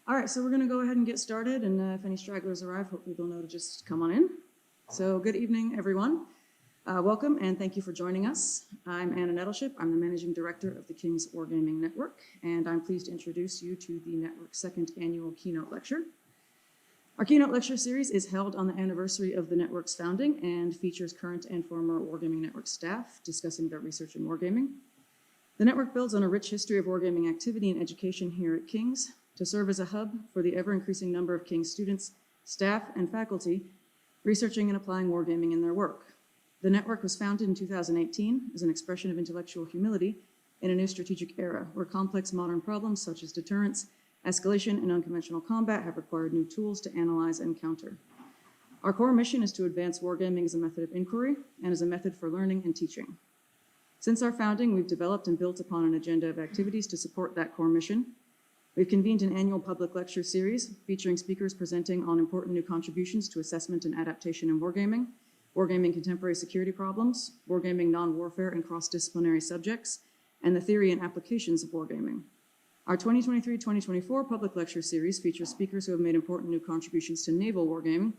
All right, so we're going to go ahead and get started, and if any stragglers arrive, hopefully they'll know to just come on in. So good evening, everyone. Welcome, and thank you for joining us. I'm Anna Nettleship. I'm the Managing Director of the King's Wargaming Network, and I'm pleased to introduce you to the network's second annual Keynote Lecture. Our Keynote Lecture series is held on the anniversary of the network's founding and features current and former Wargaming Network staff discussing their research in wargaming. The network builds on a rich history of wargaming activity and education here at King's to serve as a hub for the ever-increasing number of King's students, staff, and faculty researching and applying wargaming in their work. The network was founded in 2018 as an expression of intellectual humility in a new strategic era where complex modern problems such as deterrence, escalation, and unconventional combat have required new tools to analyze and counter. Our core mission is to advance wargaming as a method of inquiry and as a method for learning and teaching. Since our founding, we've developed and built upon an agenda of activities to support that core mission. We've convened an annual public lecture series featuring speakers presenting on important new contributions to assessment and adaptation in wargaming, wargaming contemporary security problems, wargaming non-warfare and cross-disciplinary subjects, and the theory and applications of wargaming. Our 2023-2024 public lecture series features speakers who have made important new contributions to naval wargaming,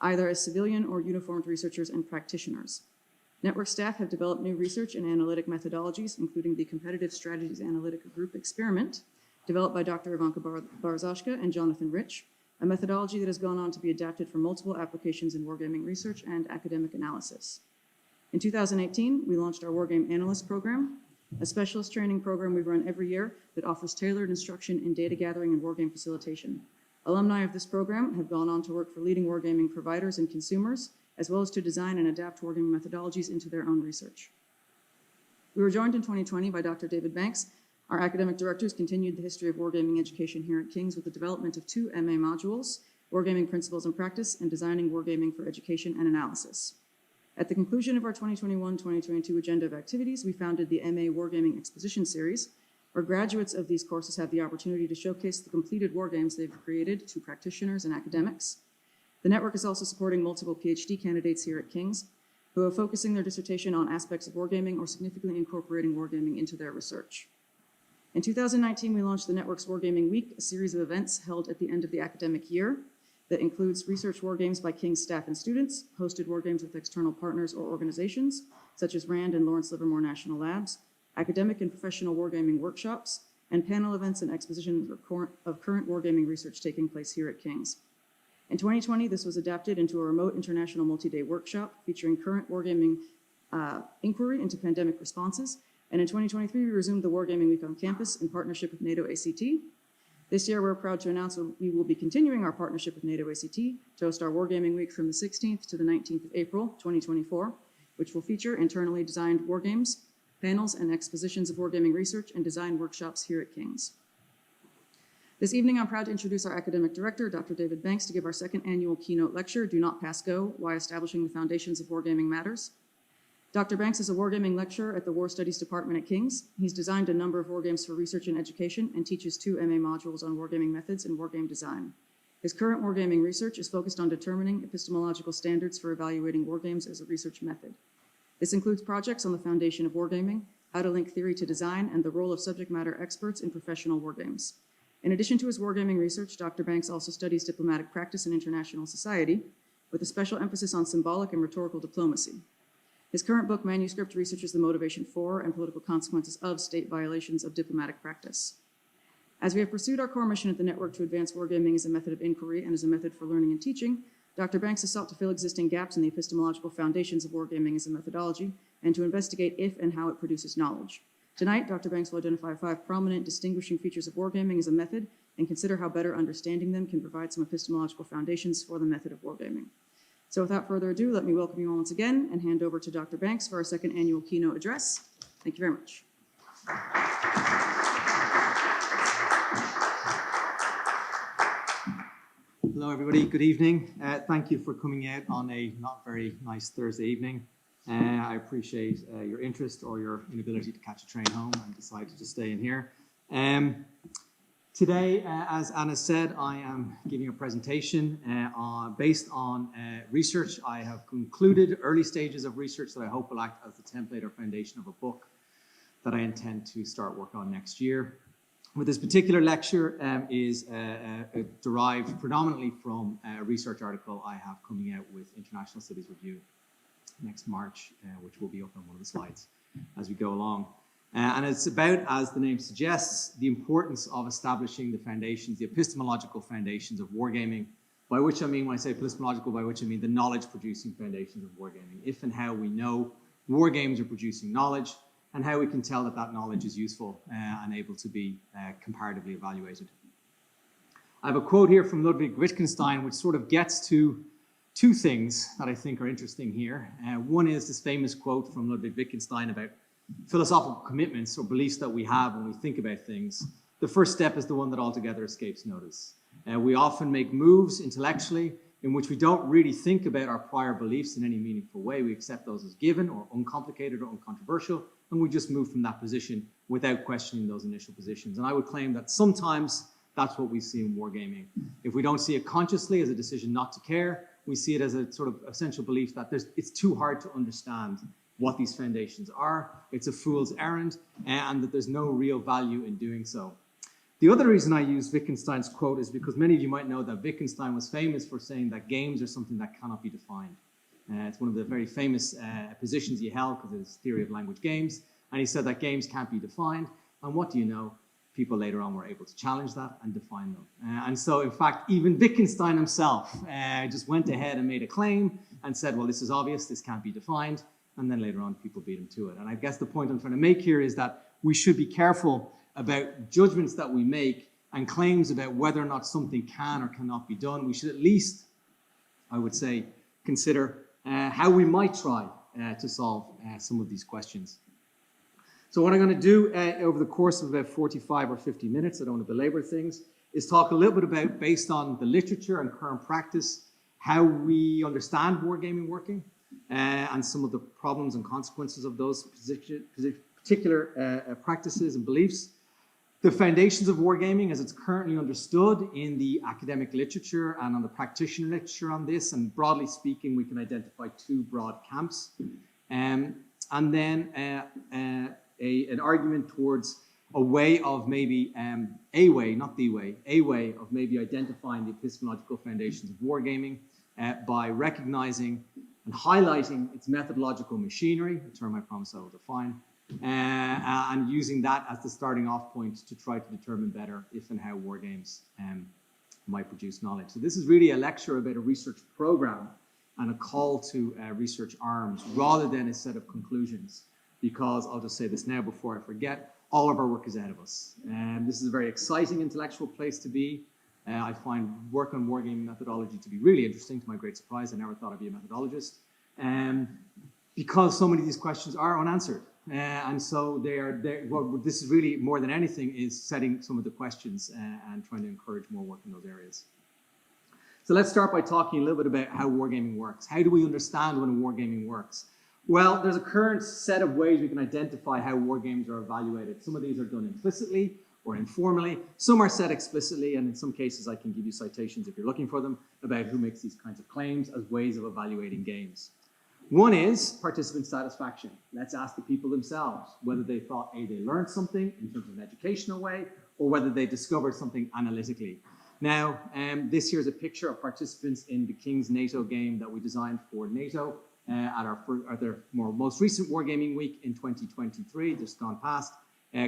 either as civilian or uniformed researchers and practitioners. Network staff have developed new research and analytic methodologies, including the Competitive Strategies Analytic Group Experiment, developed by Dr. Ivanka Barzashka and Jonathan Rich, a methodology that has gone on to be adapted for multiple applications in wargaming research and academic analysis. In 2018, we launched our Wargame Analyst Program, a specialist training program we run every year that offers tailored instruction in data gathering and wargame facilitation. Alumni of this program have gone on to work for leading wargaming providers and consumers, as well as to design and adapt wargaming methodologies into their own research. We were joined in 2020 by Dr. David Banks. Our academic directors continued the history of wargaming education here at King's with the development of 2 MA modules, Wargaming Principles and Practice and Designing Wargaming for Education and Analysis. At the conclusion of our 2021-2022 agenda of activities, we founded the MA Wargaming Exposition Series, where graduates of these courses have the opportunity to showcase the completed wargames they've created to practitioners and academics. The network is also supporting multiple PhD candidates here at King's who are focusing their dissertation on aspects of wargaming or significantly incorporating wargaming into their research. In 2019, we launched the network's Wargaming Week, a series of events held at the end of the academic year that includes research wargames by King's staff and students, hosted wargames with external partners or organizations, such as RAND and Lawrence Livermore National Labs, academic and professional wargaming workshops, and panel events and expositions of current wargaming research taking place here at King's. In 2020, this was adapted into a remote international multi-day workshop featuring current wargaming inquiry into pandemic responses. And in 2023, we resumed the Wargaming Week on campus in partnership with NATO ACT. This year, we're proud to announce we will be continuing our partnership with NATO ACT to host our Wargaming Week from the 16th to the 19th of April, 2024, which will feature internally designed wargames, panels, and expositions of wargaming research and design workshops here at King's. This evening, I'm proud to introduce our academic director, Dr. David Banks, to give our second annual keynote lecture, Do Not Pass Go, Why Establishing the Foundations of Wargaming Matters. Dr. Banks is a wargaming lecturer at the War Studies Department at King's. He's designed a number of wargames for research and education and teaches 2 MA modules on wargaming methods and wargame design. His current wargaming research is focused on determining epistemological standards for evaluating wargames as a research method. This includes projects on the foundation of wargaming, how to link theory to design, and the role of subject matter experts in professional wargames. In addition to his wargaming research, Dr. Banks also studies diplomatic practice and international society, with a special emphasis on symbolic and rhetorical diplomacy. His current book manuscript researches the motivation for and political consequences of state violations of diplomatic practice. As we have pursued our core mission at the network to advance wargaming as a method of inquiry and as a method for learning and teaching, Dr. Banks has sought to fill existing gaps in the epistemological foundations of wargaming as a methodology and to investigate if and how it produces knowledge. Tonight, Dr. Banks will identify 5 prominent distinguishing features of wargaming as a method and consider how better understanding them can provide some epistemological foundations for the method of wargaming. So without further ado, let me welcome you all once again and hand over to Dr. Banks for our second annual keynote address. Thank you very much. Hello, everybody. Good evening. Thank you for coming out on a not very nice Thursday evening. I appreciate your interest or your inability to catch a train home and decide to just stay in here. Today, as Anna said, I am giving a presentation based on research I have concluded, early stages of research that I hope will act as the template or foundation of a book that I intend to start work on next year. But this particular lecture is derived predominantly from a research article I have coming out with International Studies Review next March, which will be up on one of the slides as we go along. And it's about, as the name suggests, the importance of establishing the foundations, the epistemological foundations of wargaming, by which I mean, when I say epistemological, by which I mean the knowledge-producing foundations of wargaming, if and how we know wargames are producing knowledge, and how we can tell that that knowledge is useful and able to be comparatively evaluated. I have a quote here from Ludwig Wittgenstein, which sort of gets to two things that I think are interesting here. One is this famous quote from Ludwig Wittgenstein about philosophical commitments or beliefs that we have when we think about things. The first step is the one that altogether escapes notice. We often make moves intellectually in which we don't really think about our prior beliefs in any meaningful way. We accept those as given or uncomplicated or uncontroversial, and we just move from that position without questioning those initial positions. And I would claim that sometimes that's what we see in wargaming. If we don't see it consciously as a decision not to care, we see it as a sort of essential belief that it's too hard to understand what these foundations are. It's a fool's errand, and that there's no real value in doing so. The other reason I use Wittgenstein's quote is because many of you might know that Wittgenstein was famous for saying that games are something that cannot be defined. It's one of the very famous positions he held because of his theory of language games. And he said that games can't be defined. And what do you know? People later on were able to challenge that and define them. And so, in fact, even Wittgenstein himself just went ahead and made a claim and said, well, this is obvious, this can't be defined. And then later on, people beat him to it. And I guess the point I'm trying to make here is that we should be careful about judgments that we make and claims about whether or not something can or cannot be done. We should at least, I would say, consider how we might try to solve some of these questions. So what I'm going to do over the course of about 45 or 50 minutes, I don't want to belabor things, is talk a little bit about, based on the literature and current practice, how we understand wargaming working, and some of the problems and consequences of those particular practices and beliefs. The foundations of wargaming as it's currently understood in the academic literature and on the practitioner literature on this, and broadly speaking, we can identify two broad camps. And then an argument towards a way of maybe, a way of maybe identifying the epistemological foundations of wargaming by recognizing and highlighting its methodological machinery, a term I promise I will define, and using that as the starting off point to try to determine better if and how wargames might produce knowledge. So this is really a lecture about a research program and a call to research arms rather than a set of conclusions, because I'll just say this now before I forget, all of our work is ahead of us. This is a very exciting intellectual place to be. I find work on wargaming methodology to be really interesting, to my great surprise. I never thought I'd be a methodologist. Because so many of these questions are unanswered. And so what this is really, more than anything, is setting some of the questions and trying to encourage more work in those areas. So let's start by talking a little bit about how wargaming works. How do we understand when wargaming works? Well, there's a current set of ways we can identify how wargames are evaluated. Some of these are done implicitly or informally. Some are said explicitly, and in some cases I can give you citations if you're looking for them about who makes these kinds of claims as ways of evaluating games. One is participant satisfaction. Let's ask the people themselves whether they thought they learned something in terms of an educational way, or whether they discovered something analytically. Now, this here is a picture of participants in the King's NATO game that we designed for NATO at their most recent Wargaming week in 2023, just gone past,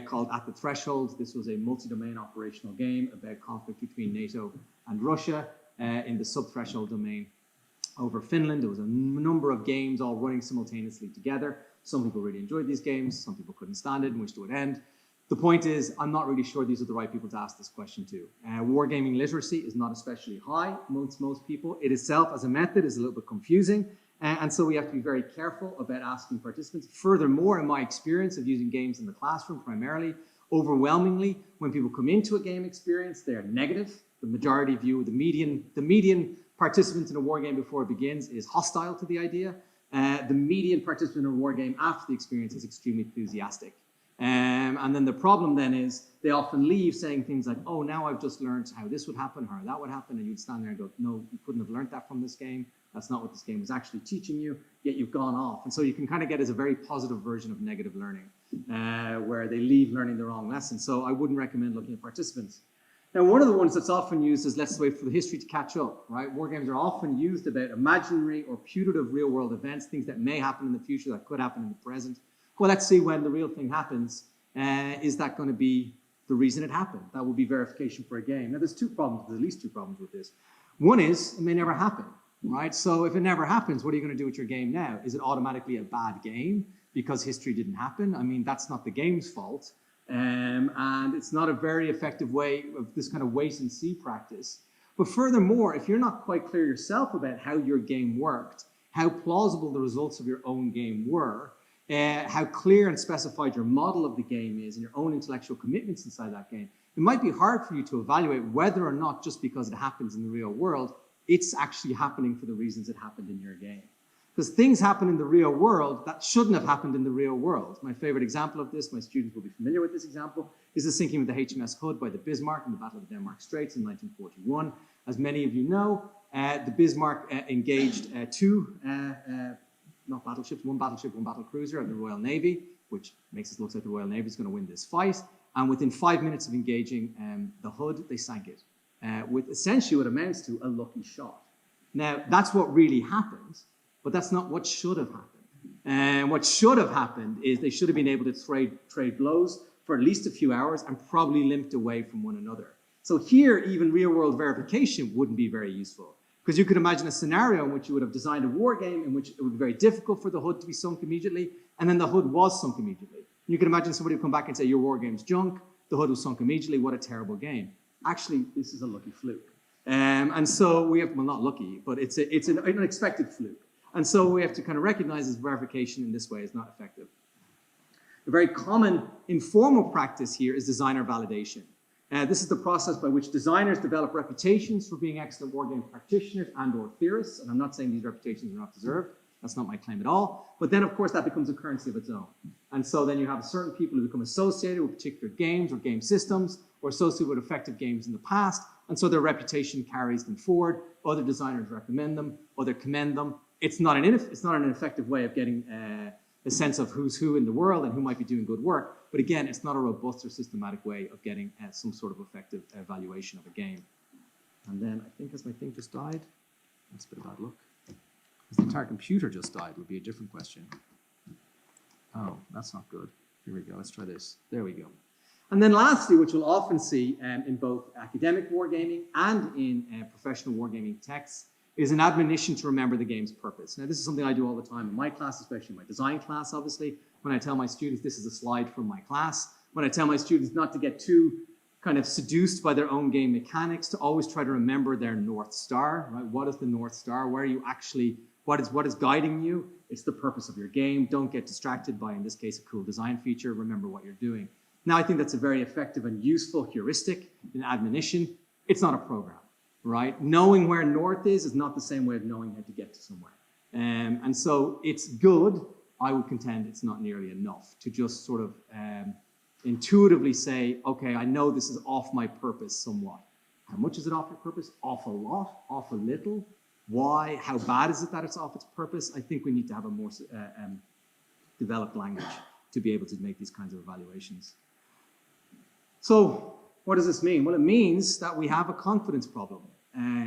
called At the Threshold. This was a multi-domain operational game about conflict between NATO and Russia in the sub-threshold domain over Finland. There was a number of games all running simultaneously together. Some people really enjoyed these games. Some people couldn't stand it and wished it would end. The point is, I'm not really sure these are the right people to ask this question to. Wargaming literacy is not especially high amongst most people. It itself, as a method, is a little bit confusing. And so we have to be very careful about asking participants. Furthermore, in my experience of using games in the classroom primarily, overwhelmingly, when people come into a game experience, they're negative. The majority view, the median participant in a war game before it begins is hostile to the idea. The median participant in a war game after the experience is extremely enthusiastic. And then the problem then is they often leave saying things like, oh, now I've just learned how this would happen, how that would happen. And you'd stand there and go, no, you couldn't have learned that from this game. That's not what this game was actually teaching you, yet you've gone off. And so you can kind of get as a very positive version of negative learning. where they leave learning the wrong lesson. So I wouldn't recommend looking at participants. Now, one of the ones that's often used is let's wait for the history to catch up, right? Wargames are often used about imaginary or putative real-world events, things that may happen in the future that could happen in the present. Well, let's see when the real thing happens. Is that going to be the reason it happened? That will be verification for a game. Now, there's at least two problems with this. One is it may never happen, right? So if it never happens, what are you going to do with your game now? Is it automatically a bad game because history didn't happen? I mean, that's not the game's fault. And it's not a very effective way of this kind of wait and see practice. But furthermore, if you're not quite clear yourself about how your game worked, how plausible the results of your own game were, how clear and specified your model of the game is and your own intellectual commitments inside that game, it might be hard for you to evaluate whether or not just because it happens in the real world, it's actually happening for the reasons it happened in your game. Because things happen in the real world that shouldn't have happened in the real world. My favorite example of this, my students will be familiar with this example, is the sinking of the HMS Hood by the Bismarck in the Battle of the Denmark Straits in 1941. As many of you know, the Bismarck engaged one battleship, one battle cruiser of the Royal Navy, which makes it look like the Royal Navy is going to win this fight. And within 5 minutes of engaging the Hood, they sank it with essentially what amounts to a lucky shot. Now, that's what really happened. But that's not what should have happened. And what should have happened is they should have been able to trade blows for at least a few hours and probably limped away from one another. So here, even real-world verification wouldn't be very useful. Because you could imagine a scenario in which you would have designed a war game in which it would be very difficult for the Hood to be sunk immediately, and then the Hood was sunk immediately. You could imagine somebody would come back and say, your war game's junk, the Hood was sunk immediately, what a terrible game. Actually, this is a lucky fluke. And so we have, well, not lucky, but it's an unexpected fluke. And so we have to kind of recognize this verification in this way is not effective. A very common informal practice here is designer validation. This is the process by which designers develop reputations for being excellent wargame practitioners and or theorists. And I'm not saying these reputations are not deserved. That's not my claim at all. But then, of course, that becomes a currency of its own. And so then you have certain people who become associated with particular games or game systems or associated with effective games in the past. And so their reputation carries them forward. Other designers recommend them, other commend them. It's not an effective way of getting a sense of who's who in the world and who might be doing good work. But again, it's not a robust or systematic way of getting some sort of effective evaluation of a game. And then I think as my thing just died, that's a bit of bad luck. As the entire computer just died would be a different question. Oh, that's not good. Here we go. Let's try this. There we go. And then lastly, which we'll often see in both academic wargaming and in professional wargaming texts, is an admonition to remember the game's purpose. Now, this is something I do all the time in my class, especially my design class, obviously. When I tell my students, this is a slide from my class. When I tell my students not to get too kind of seduced by their own game mechanics, to always try to remember their North Star, right? What is the North Star? Where are you actually, what is guiding you? It's the purpose of your game. Don't get distracted by, in this case, a cool design feature. Remember what you're doing. Now, I think that's a very effective and useful heuristic in admonition. It's not a program. Right? Knowing where north is not the same way of knowing how to get to somewhere. And so it's good. I would contend it's not nearly enough to just sort of intuitively say, okay, I know this is off my purpose somewhat. How much is it off your purpose? Off a lot? Off a little? Why? How bad is it that it's off its purpose? I think we need to have a more developed language to be able to make these kinds of evaluations. So what does this mean? Well, it means that we have a confidence problem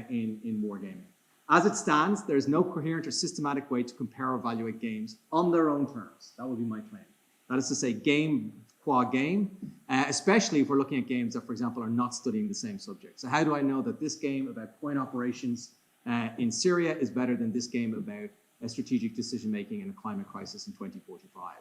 in wargaming. As it stands, there is no coherent or systematic way to compare or evaluate games on their own terms. That would be my claim. That is to say, game qua game, especially if we're looking at games that, for example, are not studying the same subject. So how do I know that this game about coin operations in Syria is better than this game about strategic decision-making in a climate crisis in 2045?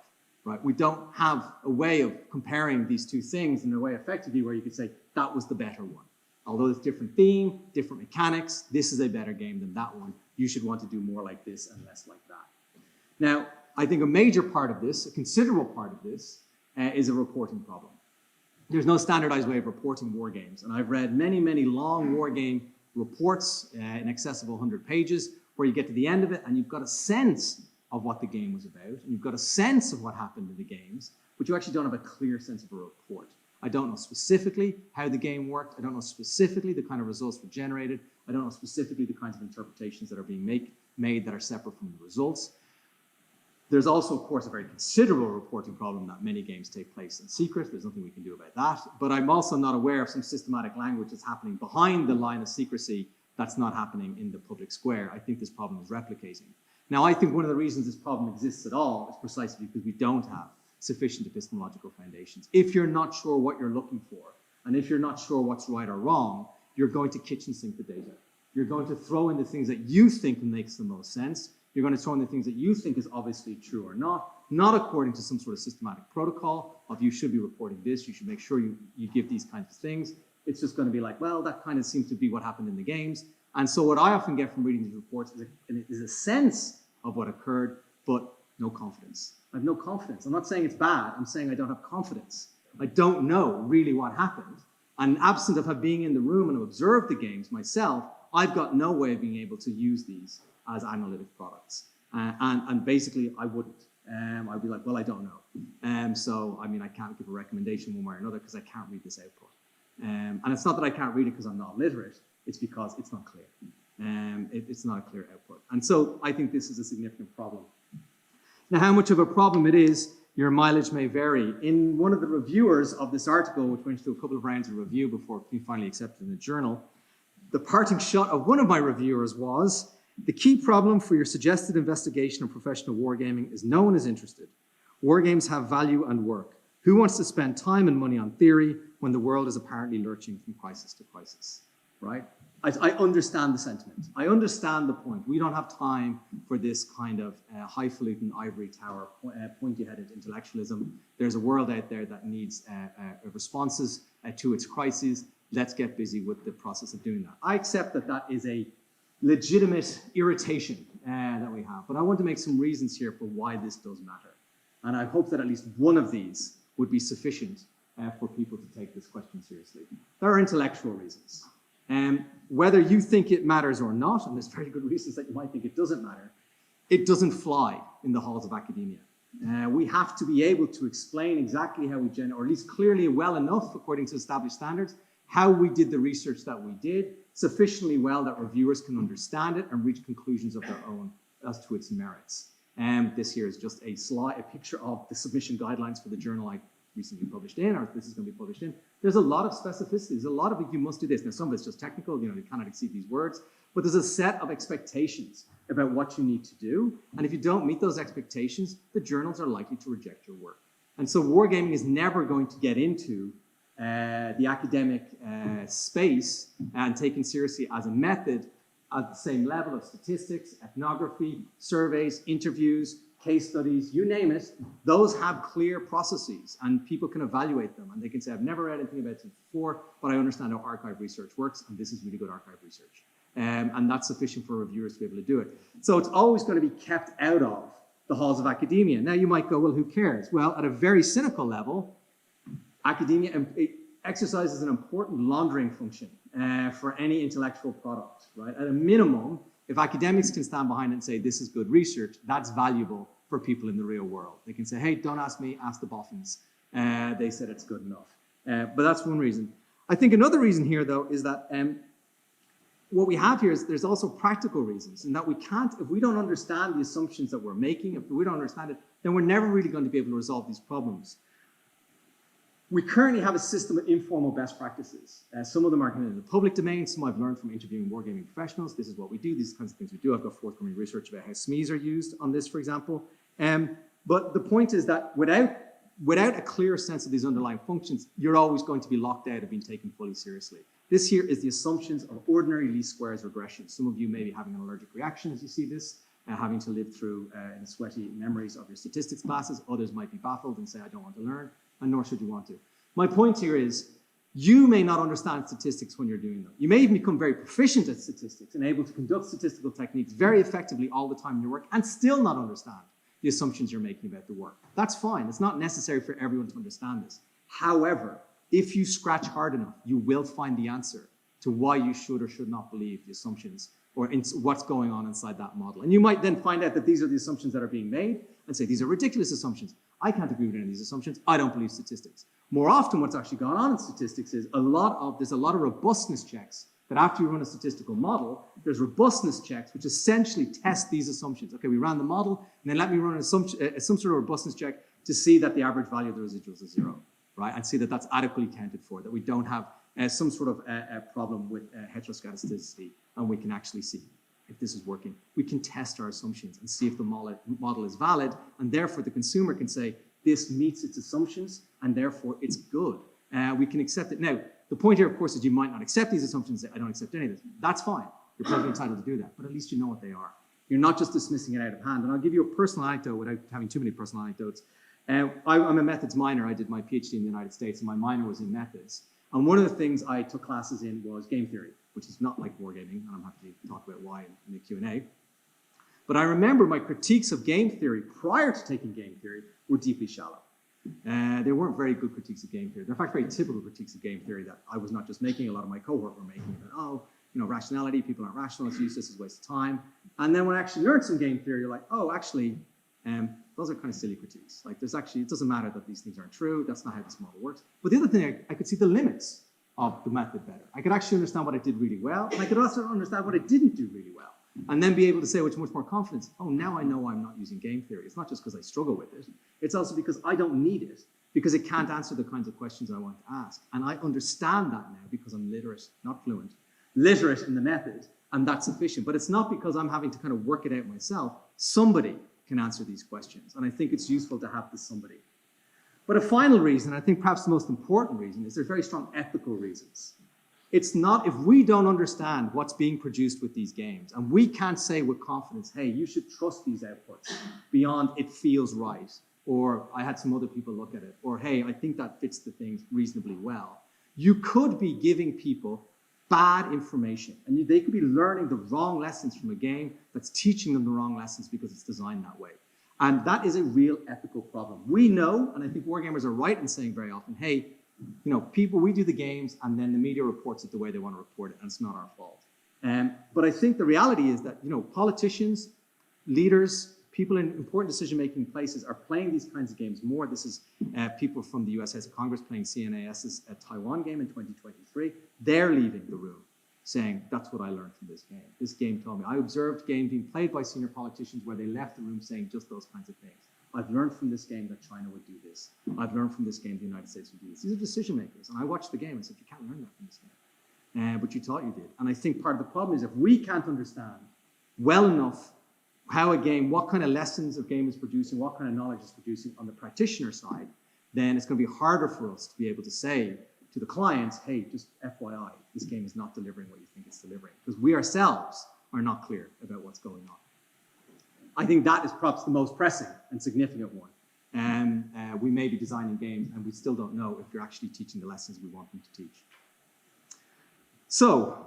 Right? We don't have a way of comparing these two things in a way effectively where you could say that was the better one. Although it's different theme, different mechanics, this is a better game than that one. You should want to do more like this and less like that. Now, I think a major part of this, a considerable part of this, is a reporting problem. There's no standardized way of reporting war games. And I've read many, many long war game reports in excess of 100 pages where you get to the end of it and you've got a sense of what the game was about, and you've got a sense of what happened in the games, but you actually don't have a clear sense of a report. I don't know specifically how the game worked. I don't know specifically the kind of results were generated. I don't know specifically the kinds of interpretations that are being made that are separate from the results. There's also, of course, a very considerable reporting problem that many games take place in secret. There's nothing we can do about that. But I'm also not aware of some systematic language that's happening behind the line of secrecy that's not happening in the public square. I think this problem is replicating. Now, I think one of the reasons this problem exists at all is precisely because we don't have sufficient epistemological foundations. If you're not sure what you're looking for, and if you're not sure what's right or wrong, you're going to kitchen sink the data. You're going to throw in the things that you think makes the most sense. You're going to throw in the things that you think is obviously true or not according to some sort of systematic protocol of you should be reporting this, you should make sure you give these kinds of things. It's just going to be like, well, that kind of seems to be what happened in the games. And so what I often get from reading these reports is a sense of what occurred, but no confidence. I have no confidence. I'm not saying it's bad. I'm saying I don't have confidence. I don't know really what happened. And absent of being in the room and observed the games myself, I've got no way of being able to use these as analytic products. And basically, I wouldn't. I'd be like, well, I don't know. So, I mean, I can't give a recommendation one way or another because I can't read this output. And it's not that I can't read it because I'm not literate. It's because it's not clear. It's not a clear output. And so I think this is a significant problem. Now, how much of a problem it is, your mileage may vary. In one of the reviewers of this article, which went through a couple of rounds of review before we finally accepted in the journal, the parting shot of one of my reviewers was, the key problem for your suggested investigation of professional wargaming is no one is interested. Wargames have value and work. Who wants to spend time and money on theory when the world is apparently lurching from crisis to crisis, right? I understand the sentiment. I understand the point. We don't have time for this kind of highfalutin ivory tower, pointy-headed intellectualism. There's a world out there that needs responses to its crises. Let's get busy with the process of doing that. I accept that that is a legitimate irritation that we have, but I want to make some reasons here for why this does matter. And I hope that at least one of these would be sufficient for people to take this question seriously. There are intellectual reasons. Whether you think it matters or not, and there's very good reasons that you might think it doesn't matter, it doesn't fly in the halls of academia. We have to be able to explain exactly how we or at least clearly well enough, according to established standards, how we did the research that we did, sufficiently well that reviewers can understand it and reach conclusions of their own as to its merits. This here is just a picture of the submission guidelines for the journal I recently published in, or this is going to be published in. There's a lot of specificity. There's a lot of it, you must do this. Now, some of it's just technical, you cannot exceed these words, but there's a set of expectations about what you need to do. And if you don't meet those expectations, the journals are likely to reject your work. And so wargaming is never going to get into the academic space and taken seriously as a method at the same level of statistics, ethnography, surveys, interviews, case studies, you name it. Those have clear processes and people can evaluate them and they can say, I've never read anything about it before, but I understand how archive research works and this is really good archive research. And that's sufficient for reviewers to be able to do it. So it's always going to be kept out of the halls of academia. Now you might go, well, who cares? Well, at a very cynical level, academia exercises an important laundering function for any intellectual product, right? At a minimum, if academics can stand behind it and say, this is good research, that's valuable for people in the real world. They can say, hey, don't ask me, ask the boffins. They said it's good enough. But that's one reason. I think another reason here, though, is that what we have here is there's also practical reasons, and that we can't, if we don't understand the assumptions that we're making, if we don't understand it, then we're never really going to be able to resolve these problems. We currently have a system of informal best practices. Some of them are in the public domain. Some I've learned from interviewing wargaming professionals. This is what we do. These kinds of things we do. I've got forthcoming research about how SMEs are used on this, for example. But the point is that without a clear sense of these underlying functions, you're always going to be locked out of being taken fully seriously. This here is the assumptions of ordinary least squares regression. Some of you may be having an allergic reaction as you see this, having to live through in sweaty memories of your statistics classes. Others might be baffled and say, I don't want to learn. And nor should you want to. My point here is, you may not understand statistics when you're doing them. You may even become very proficient at statistics and able to conduct statistical techniques very effectively all the time in your work and still not understand the assumptions you're making about the work. That's fine. It's not necessary for everyone to understand this. However, if you scratch hard enough, you will find the answer to why you should or should not believe the assumptions or what's going on inside that model. And you might then find out that these are the assumptions that are being made and say, these are ridiculous assumptions. I can't agree with any of these assumptions. I don't believe statistics. More often, what's actually gone on in statistics is there's a lot of robustness checks that after you run a statistical model, there's robustness checks, which essentially test these assumptions. Okay, we ran the model, and then let me run some sort of robustness check to see that the average value of the residuals is 0, right? And see that that's adequately counted for, that we don't have some sort of problem with heteroscedasticity, and we can actually see if this is working. We can test our assumptions and see if the model is valid, and therefore the consumer can say, this meets its assumptions, and therefore it's good. We can accept it. Now, the point here, of course, is you might not accept these assumptions and say, I don't accept any of this. That's fine. You're perfectly entitled to do that, but at least you know what they are. You're not just dismissing it out of hand. And I'll give you a personal anecdote without having too many personal anecdotes. I'm a methods minor. I did my PhD in the United States, and my minor was in methods. And one of the things I took classes in was game theory, which is not like wargaming, and I'm happy to talk about why in the Q&A. But I remember my critiques of game theory prior to taking game theory were deeply shallow. They weren't very good critiques of game theory. They're in fact very typical critiques of game theory that I was not just making, a lot of my cohort were making. That, rationality, people aren't rational, it's useless, it's a waste of time. And then when I actually learned some game theory, you're like, oh, actually, those are kind of silly critiques. Like it doesn't matter that these things aren't true, that's not how this model works. But the other thing, I could see the limits of the method better. I could actually understand what I did really well, and I could also understand what I didn't do really well. And then be able to say with much more confidence, oh, now I know I'm not using game theory. It's not just because I struggle with it. It's also because I don't need it, because it can't answer the kinds of questions I want to ask. And I understand that now because I'm literate, not fluent, literate in the method, and that's sufficient. But it's not because I'm having to kind of work it out myself. Somebody can answer these questions. And I think it's useful to have this somebody. But a final reason, I think perhaps the most important reason, is there's very strong ethical reasons. It's not, if we don't understand what's being produced with these games, and we can't say with confidence, hey, you should trust these outputs beyond it feels right, or I had some other people look at it, or hey, I think that fits the things reasonably well. You could be giving people bad information, and they could be learning the wrong lessons from a game that's teaching them the wrong lessons because it's designed that way. And that is a real ethical problem. We know, and I think wargamers are right in saying very often, hey, we do the games and then the media reports it the way they want to report it, and it's not our fault. But I think the reality is that, politicians, leaders, people in important decision-making places are playing these kinds of games more. This is people from the US House of Congress playing CNAS's Taiwan game in 2023. They're leaving the room saying, that's what I learned from this game. This game told me. I observed games being played by senior politicians where they left the room saying just those kinds of things. I've learned from this game that China would do this. I've learned from this game the United States would do this. These are decision makers. And I watched the game and said, you can't learn that from this game. But you thought you did. And I think part of the problem is if we can't understand well enough how what kind of lessons a game is producing, what kind of knowledge it's producing on the practitioner side, then it's going to be harder for us to be able to say to the clients, hey, just FYI, this game is not delivering what you think it's delivering. Because we ourselves are not clear about what's going on. I think that is perhaps the most pressing and significant one. We may be designing games and we still don't know if you're actually teaching the lessons we want them to teach. So,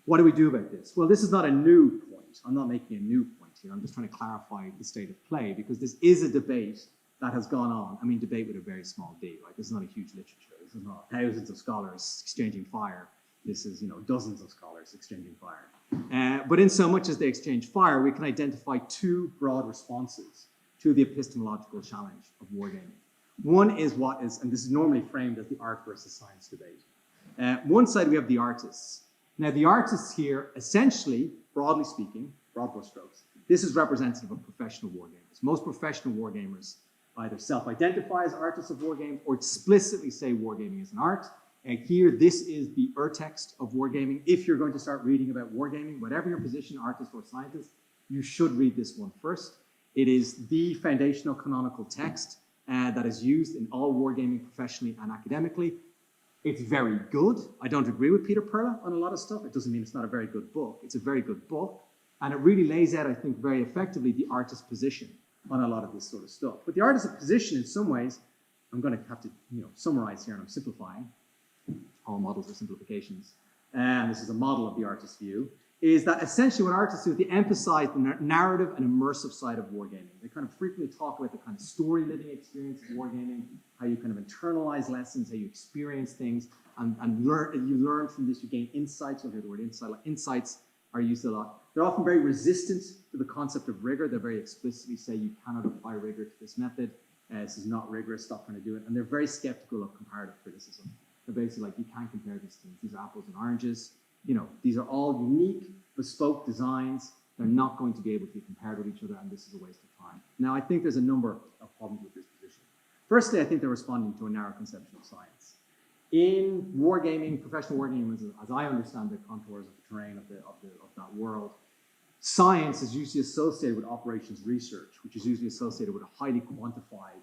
what do we do about this? Well, this is not a new point. I'm not making a new point here. I'm just trying to clarify the state of play because this is a debate that has gone on. I mean, debate with a very small d, right? This is not a huge literature. This is not thousands of scholars exchanging fire. This is, dozens of scholars exchanging fire. But in so much as they exchange fire, we can identify two broad responses to the epistemological challenge of wargaming. One is and this is normally framed as the art versus science debate. One side we have the artists. Now the artists here, essentially, broadly speaking, broad brushstrokes, this is representative of professional wargamers. Most professional wargamers either self-identify as artists of wargaming or explicitly say wargaming is an art. And here, this is the urtext of wargaming. If you're going to start reading about wargaming, whatever your position, artist or scientist, you should read this one first. It is the foundational canonical text that is used in all wargaming professionally and academically. It's very good. I don't agree with Peter Perla on a lot of stuff. It doesn't mean it's not a very good book. It's a very good book. And it really lays out, I think, very effectively the artist's position on a lot of this sort of stuff. But the artist's position, in some ways, I'm going to have to summarize here, and I'm simplifying. All models are simplifications. And this is a model of the artist's view, is that essentially what artists do is they emphasize the narrative and immersive side of wargaming. They kind of frequently talk about the kind of story living experience of wargaming, how you kind of internalize lessons, how you experience things, and you learn from this, you gain insights. You'll hear the word insight. Like insights are used a lot. They're often very resistant to the concept of rigor. They very explicitly say you cannot apply rigor to this method. This is not rigorous, stop trying to do it. And they're very skeptical of comparative criticism. They're basically like, you can't compare these things. These are apples and oranges. these are all unique, bespoke designs. They're not going to be able to be compared with each other, and this is a waste of time. Now, I think there's a number of problems with this position. Firstly, I think they're responding to a narrow conception of science. In wargaming, professional wargaming, as I understand the contours of the terrain of that world, science is usually associated with operations research, which is usually associated with a highly quantified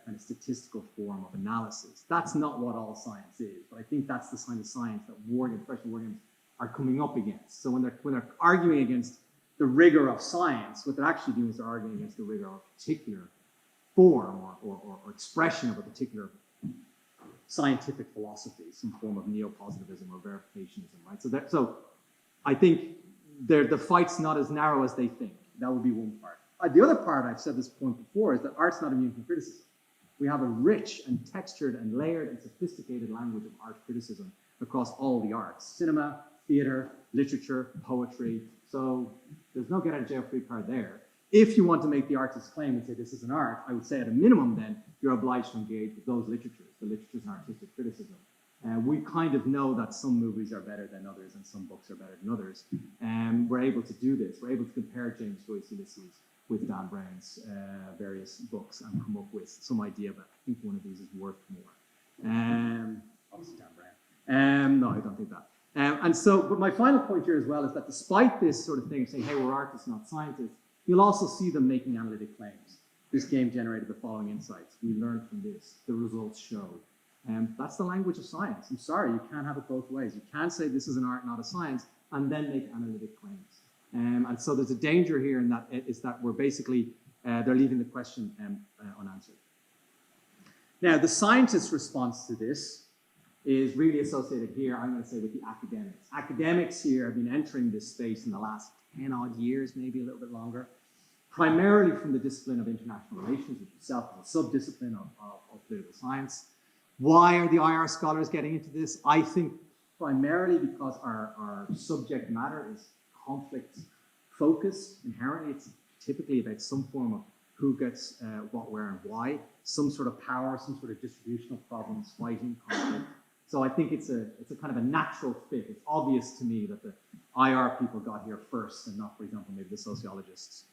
kind of statistical form of analysis. That's not what all science is, but I think that's the kind of science that professional wargamers are coming up against. So when they're arguing against the rigor of science, what they're actually doing is they're arguing against the rigor of a particular form or expression of a particular scientific philosophy, some form of neo-positivism or verificationism, right? So I think the fight's not as narrow as they think. That would be one part. The other part, I've said this point before, is that art's not immune from criticism. We have a rich and textured and layered and sophisticated language of art criticism across all the arts: cinema, theater, literature, poetry. So there's no get out of jail free card there. If you want to make the artist's claim and say this is an art, I would say at a minimum then, you're obliged to engage with those literatures, the literatures and artistic criticism. We kind of know that some movies are better than others and some books are better than others. We're able to do this. We're able to compare James Joyce's Ulysses with Dan Brown's various books and come up with some idea that I think one of these is worth more. Obviously Dan Brown. No, I don't think that. But my final point here as well is that despite this sort of thing of saying, hey, we're artists, not scientists, you'll also see them making analytic claims. This game generated the following insights. We learned from this. The results show. That's the language of science. I'm sorry, you can't have it both ways. You can't say this is an art, not a science, and then make analytic claims. And so there's a danger here in that is that we're basically, they're leaving the question unanswered. Now, the scientist's response to this is really associated here, I'm going to say, with the academics. Academics here have been entering this space in the last 10 odd years, maybe a little bit longer, primarily from the discipline of international relations, which itself is a subdiscipline of political science. Why are the IR scholars getting into this? I think primarily because our subject matter is conflict focused inherently. It's typically about some form of who gets what, where, and why, some sort of power, some sort of distributional problems, fighting, conflict. So I think it's a kind of a natural fit. It's obvious to me that the IR people got here first and not, for example, maybe the sociologists.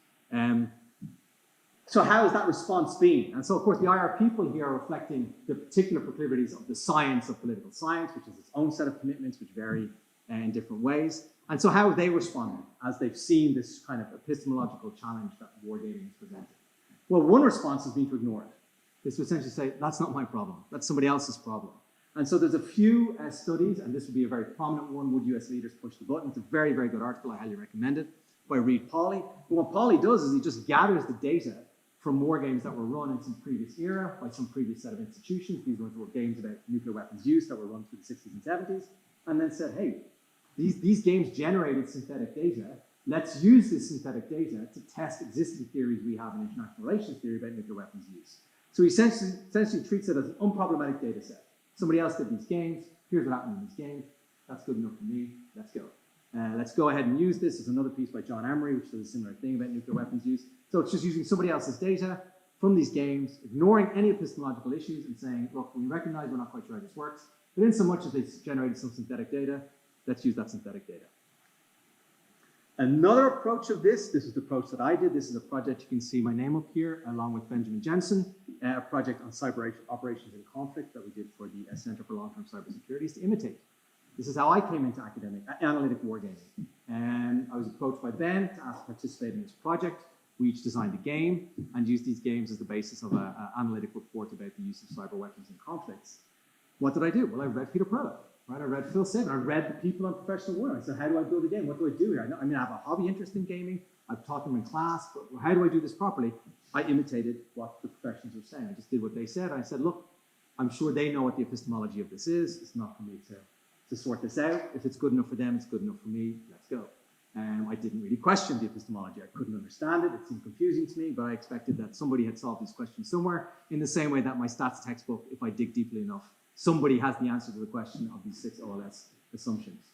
So how has that response been? And so, of course, the IR people here are reflecting the particular proclivities of the science of political science, which is its own set of commitments, which vary in different ways. And so how have they responded as they've seen this kind of epistemological challenge that wargaming is presented? Well, one response has been to ignore it. Is to essentially say, that's not my problem. That's somebody else's problem. And so there's a few studies, and this would be a very prominent one, Would US Leaders Push the Button? It's a very, very good article. I highly recommend it, by Reid Pauly. But what Pauly does is he just gathers the data from war games that were run in some previous era by some previous set of institutions. These were games about nuclear weapons use that were run through the 60s and 70s, and then said, hey, these games generated synthetic data. Let's use this synthetic data to test existing theories we have in international relations theory about nuclear weapons use. So he essentially treats it as an unproblematic data set. Somebody else did these games. Here's what happened in these games. That's good enough for me. Let's go. Let's go ahead and use this. There's another piece by John Emery, which does a similar thing about nuclear weapons use. So it's just using somebody else's data from these games, ignoring any epistemological issues and saying, look, we recognize we're not quite sure how this works, but in so much as they generated some synthetic data, let's use that synthetic data. Another approach of this is the approach that I did. This is a project, you can see my name up here, along with Benjamin Jensen, a project on cyber operations and conflict that we did for the Center for Long-Term Cybersecurity, to imitate. This is how I came into analytic wargaming. And I was approached by Ben to ask to participate in this project. We each designed a game and used these games as the basis of an analytic report about the use of cyber weapons in conflicts. What did I do? Well, I read Peter Perlow, right? I read Phil Sid, I read the people on Professional War. I said, how do I build a game? What do I do here? I have a hobby interest in gaming. I've taught them in class, but how do I do this properly? I imitated what the professionals were saying. I just did what they said. I said, look, I'm sure they know what the epistemology of this is. It's not for me to sort this out. If it's good enough for them, it's good enough for me. Let's go. I didn't really question the epistemology. I couldn't understand it. It seemed confusing to me, but I expected that somebody had solved these questions somewhere, in the same way that my stats textbook, if I dig deeply enough, somebody has the answer to the question of these 6 OLS assumptions.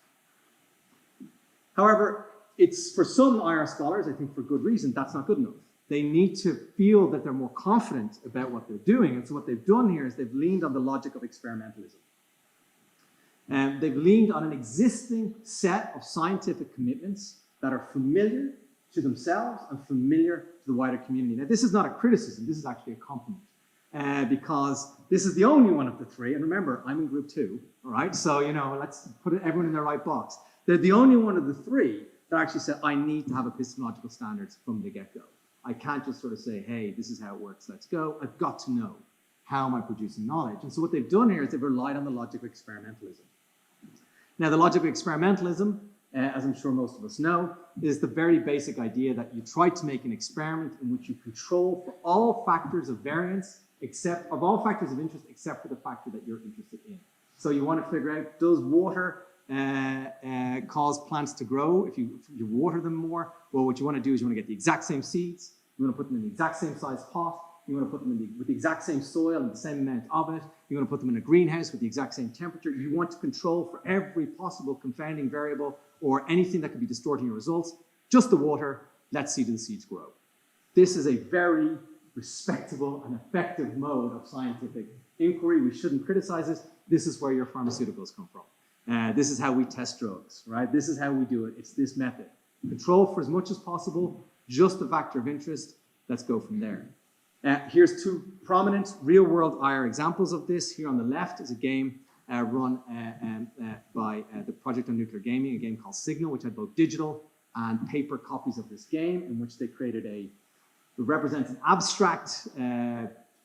However, it's for some IR scholars, I think for good reason, that's not good enough. They need to feel that they're more confident about what they're doing. And so what they've done here is they've leaned on the logic of experimentalism. They've leaned on an existing set of scientific commitments that are familiar to themselves and familiar to the wider community. Now, this is not a criticism, this is actually a compliment. Because this is the only one of the three, and remember, I'm in group 2, all right? So, let's put everyone in their right box. They're the only one of the three that actually said, I need to have epistemological standards from the get-go. I can't just sort of say, hey, this is how it works, let's go. I've got to know, how am I producing knowledge? And so what they've done here is they've relied on the logic of experimentalism. Now, the logic of experimentalism, as I'm sure most of us know, is the very basic idea that you try to make an experiment in which you control for all factors of variance, of all factors of interest, except for the factor that you're interested in. So you want to figure out, does water cause plants to grow if you water them more? Well, what you want to do is you want to get the exact same seeds, you want to put them in the exact same size pot, you want to put them with the exact same soil and the same amount of it, you want to put them in a greenhouse with the exact same temperature. You want to control for every possible confounding variable or anything that could be distorting your results. Just the water, let's see do the seeds grow. This is a very respectable and effective mode of scientific inquiry. We shouldn't criticize this. This is where your pharmaceuticals come from. This is how we test drugs, right? This is how we do it. It's this method. Control for as much as possible, just the factor of interest. Let's go from there. Here's two prominent real-world IR examples of this. Here on the left is a game run by the Project on Nuclear Gaming, a game called Signal, which had both digital and paper copies of this game, in which they created it represents an abstract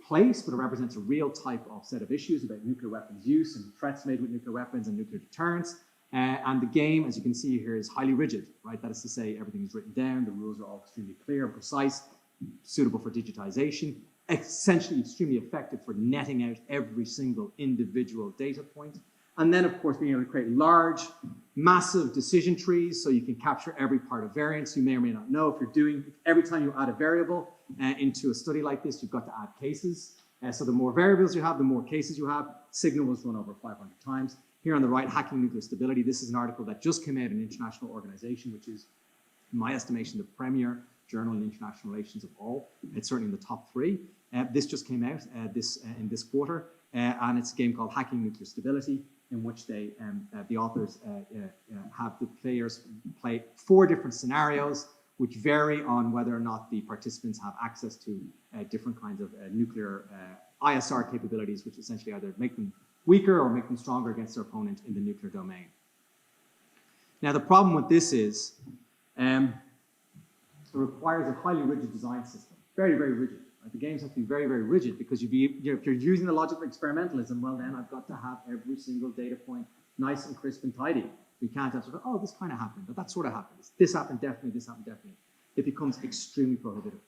place, but it represents a real type of set of issues about nuclear weapons use and threats made with nuclear weapons and nuclear deterrence. And the game, as you can see here, is highly rigid, right? That is to say, everything is written down, the rules are all extremely clear and precise, suitable for digitization, essentially extremely effective for netting out every single individual data point. And then, of course, being able to create large, massive decision trees so you can capture every part of variance. You may or may not know if you're doing, every time you add a variable into a study like this, you've got to add cases. So the more variables you have, the more cases you have. Signal was run over 500 times. Here on the right, Hacking Nuclear Stability. This is an article that just came out in an international organization, which is, in my estimation, the premier journal in international relations of all. It's certainly in the top 3. This just came out in this quarter, and it's a game called Hacking Nuclear Stability, in which they, the authors have the players play 4 different scenarios, which vary on whether or not the participants have access to different kinds of nuclear ISR capabilities, which essentially either make them weaker or make them stronger against their opponent in the nuclear domain. Now, the problem with this is it requires a highly rigid design system, very, very rigid. Right? The games have to be very, very rigid because if you're using the logic of experimentalism, well, then I've got to have every single data point nice and crisp and tidy. We can't have sort of, oh, this kind of happened, but that sort of happened. This happened definitely, this happened definitely. It becomes extremely prohibitive.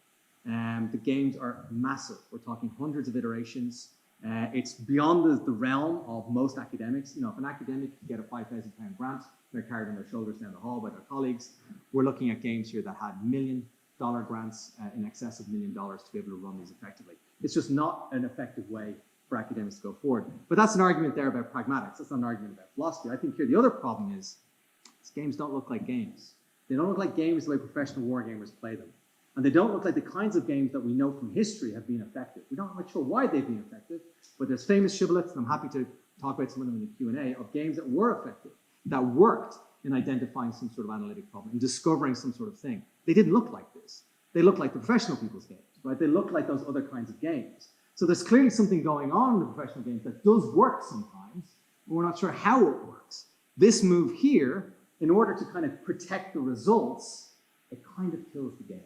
The games are massive. We're talking hundreds of iterations. It's beyond the realm of most academics. You know, if an academic can get a £5,000 grant, they're carried on their shoulders down the hall by their colleagues. We're looking at games here that had $1 million grants in excess of $1 million to be able to run these effectively. It's just not an effective way for academics to go forward. But that's an argument there about pragmatics. That's not an argument about philosophy. I think here the other problem is these games don't look like games. They don't look like games the way professional wargamers play them. And they don't look like the kinds of games that we know from history have been effective. We're not quite sure why they've been effective, but there's famous shibboleths, and I'm happy to talk about some of them in the Q&A, of games that were effective, that worked in identifying some sort of analytic problem, in discovering some sort of thing. They didn't look like this. They looked like the professional people's games, right? They looked like those other kinds of games. So there's clearly something going on in the professional games that does work sometimes, but we're not sure how it works. This move here, in order to kind of protect the results, it kind of kills the game.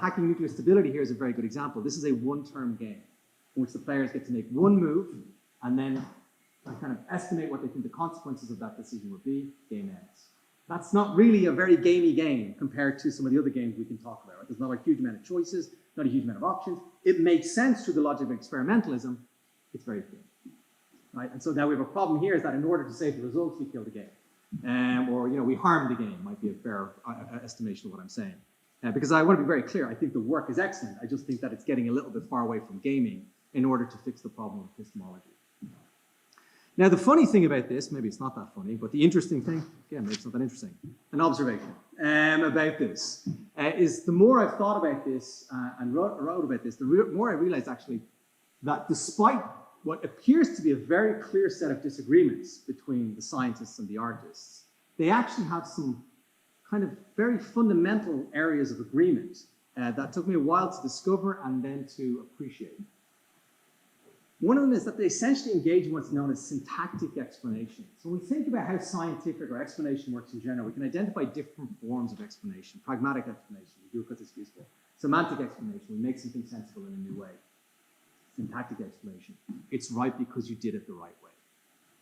Hacking Nuclear Stability here is a very good example. This is a one-term game in which the players get to make one move and then kind of estimate what they think the consequences of that decision would be. Game ends. That's not really a very gamey game compared to some of the other games we can talk about. Right? There's not a huge amount of choices, not a huge amount of options. It makes sense through the logic of experimentalism. It's very thin. Right? And so now we have a problem here is that in order to save the results, we kill the game. Or, you know, we harm the game, might be a fair estimation of what I'm saying. Because I want to be very clear, I think the work is excellent. I just think that it's getting a little bit far away from gaming in order to fix the problem of epistemology. Now, the funny thing about this, maybe it's not that funny, but the interesting thing, again, maybe it's not that interesting, an observation about this, is the more I've thought about this and wrote about this, the more I realized actually that despite what appears to be a very clear set of disagreements between the scientists and the artists, they actually have some kind of very fundamental areas of agreement that took me a while to discover and then to appreciate. One of them is that they essentially engage in what's known as syntactic explanation. So when we think about how scientific or explanation works in general, we can identify different forms of explanation. Pragmatic explanation, we do it because it's useful. Semantic explanation, we make something sensible in a new way. Syntactic explanation, it's right because you did it the right way.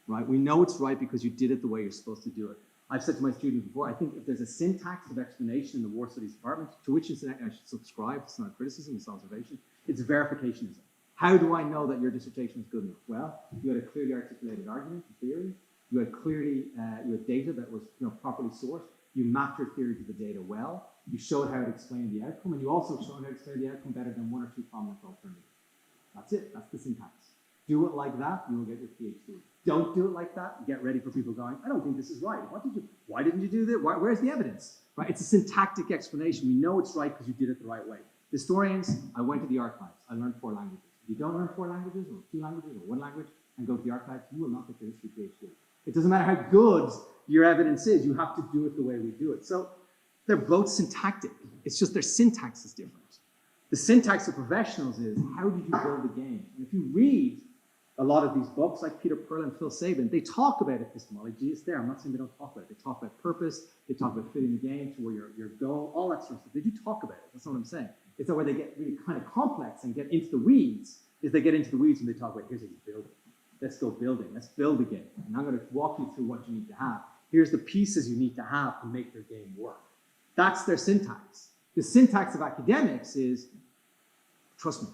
Right? We know it's right because you did it the way you're supposed to do it. I've said to my students before, I think if there's a syntax of explanation in the War Studies department, to which I should subscribe, it's not criticism, it's observation, it's verificationism. How do I know that your dissertation is good enough? Well, you had a clearly articulated argument, in theory. You had you had data that was properly sourced. You mapped your theory to the data well. You showed how it explained the outcome, and you also showed how it explained the outcome better than one or two prominent alternatives. That's it. That's the syntax. Do it like that, you will get your PhD. Don't do it like that. Get ready for people going, I don't think this is right. Why didn't you do that? Where's the evidence? Right? It's a syntactic explanation. We know it's right because you did it the right way. Historians, I went to the archives. I learned 4 languages. If you don't learn 4 languages, or 2 languages, or 1 language, and go to the archives, you will not get your history PhD. It doesn't matter how good your evidence is. You have to do it the way we do it. So they're both syntactic. It's just their syntax is different. The syntax of professionals is, how did you build the game? And if you read a lot of these books, like Peter Pearl and Phil Sabin, they talk about epistemology. It's there. I'm not saying they don't talk about it. They talk about purpose. They talk about fitting the game to where your goal, all that sort of stuff. They do talk about it. That's not what I'm saying. It's that where they get really kind of complex and get into the weeds, is they get into the weeds and they talk about, here's how you build it. Let's go building. Let's build the game. And I'm going to walk you through what you need to have. Here's the pieces you need to have to make your game work. That's their syntax. The syntax of academics is, trust me,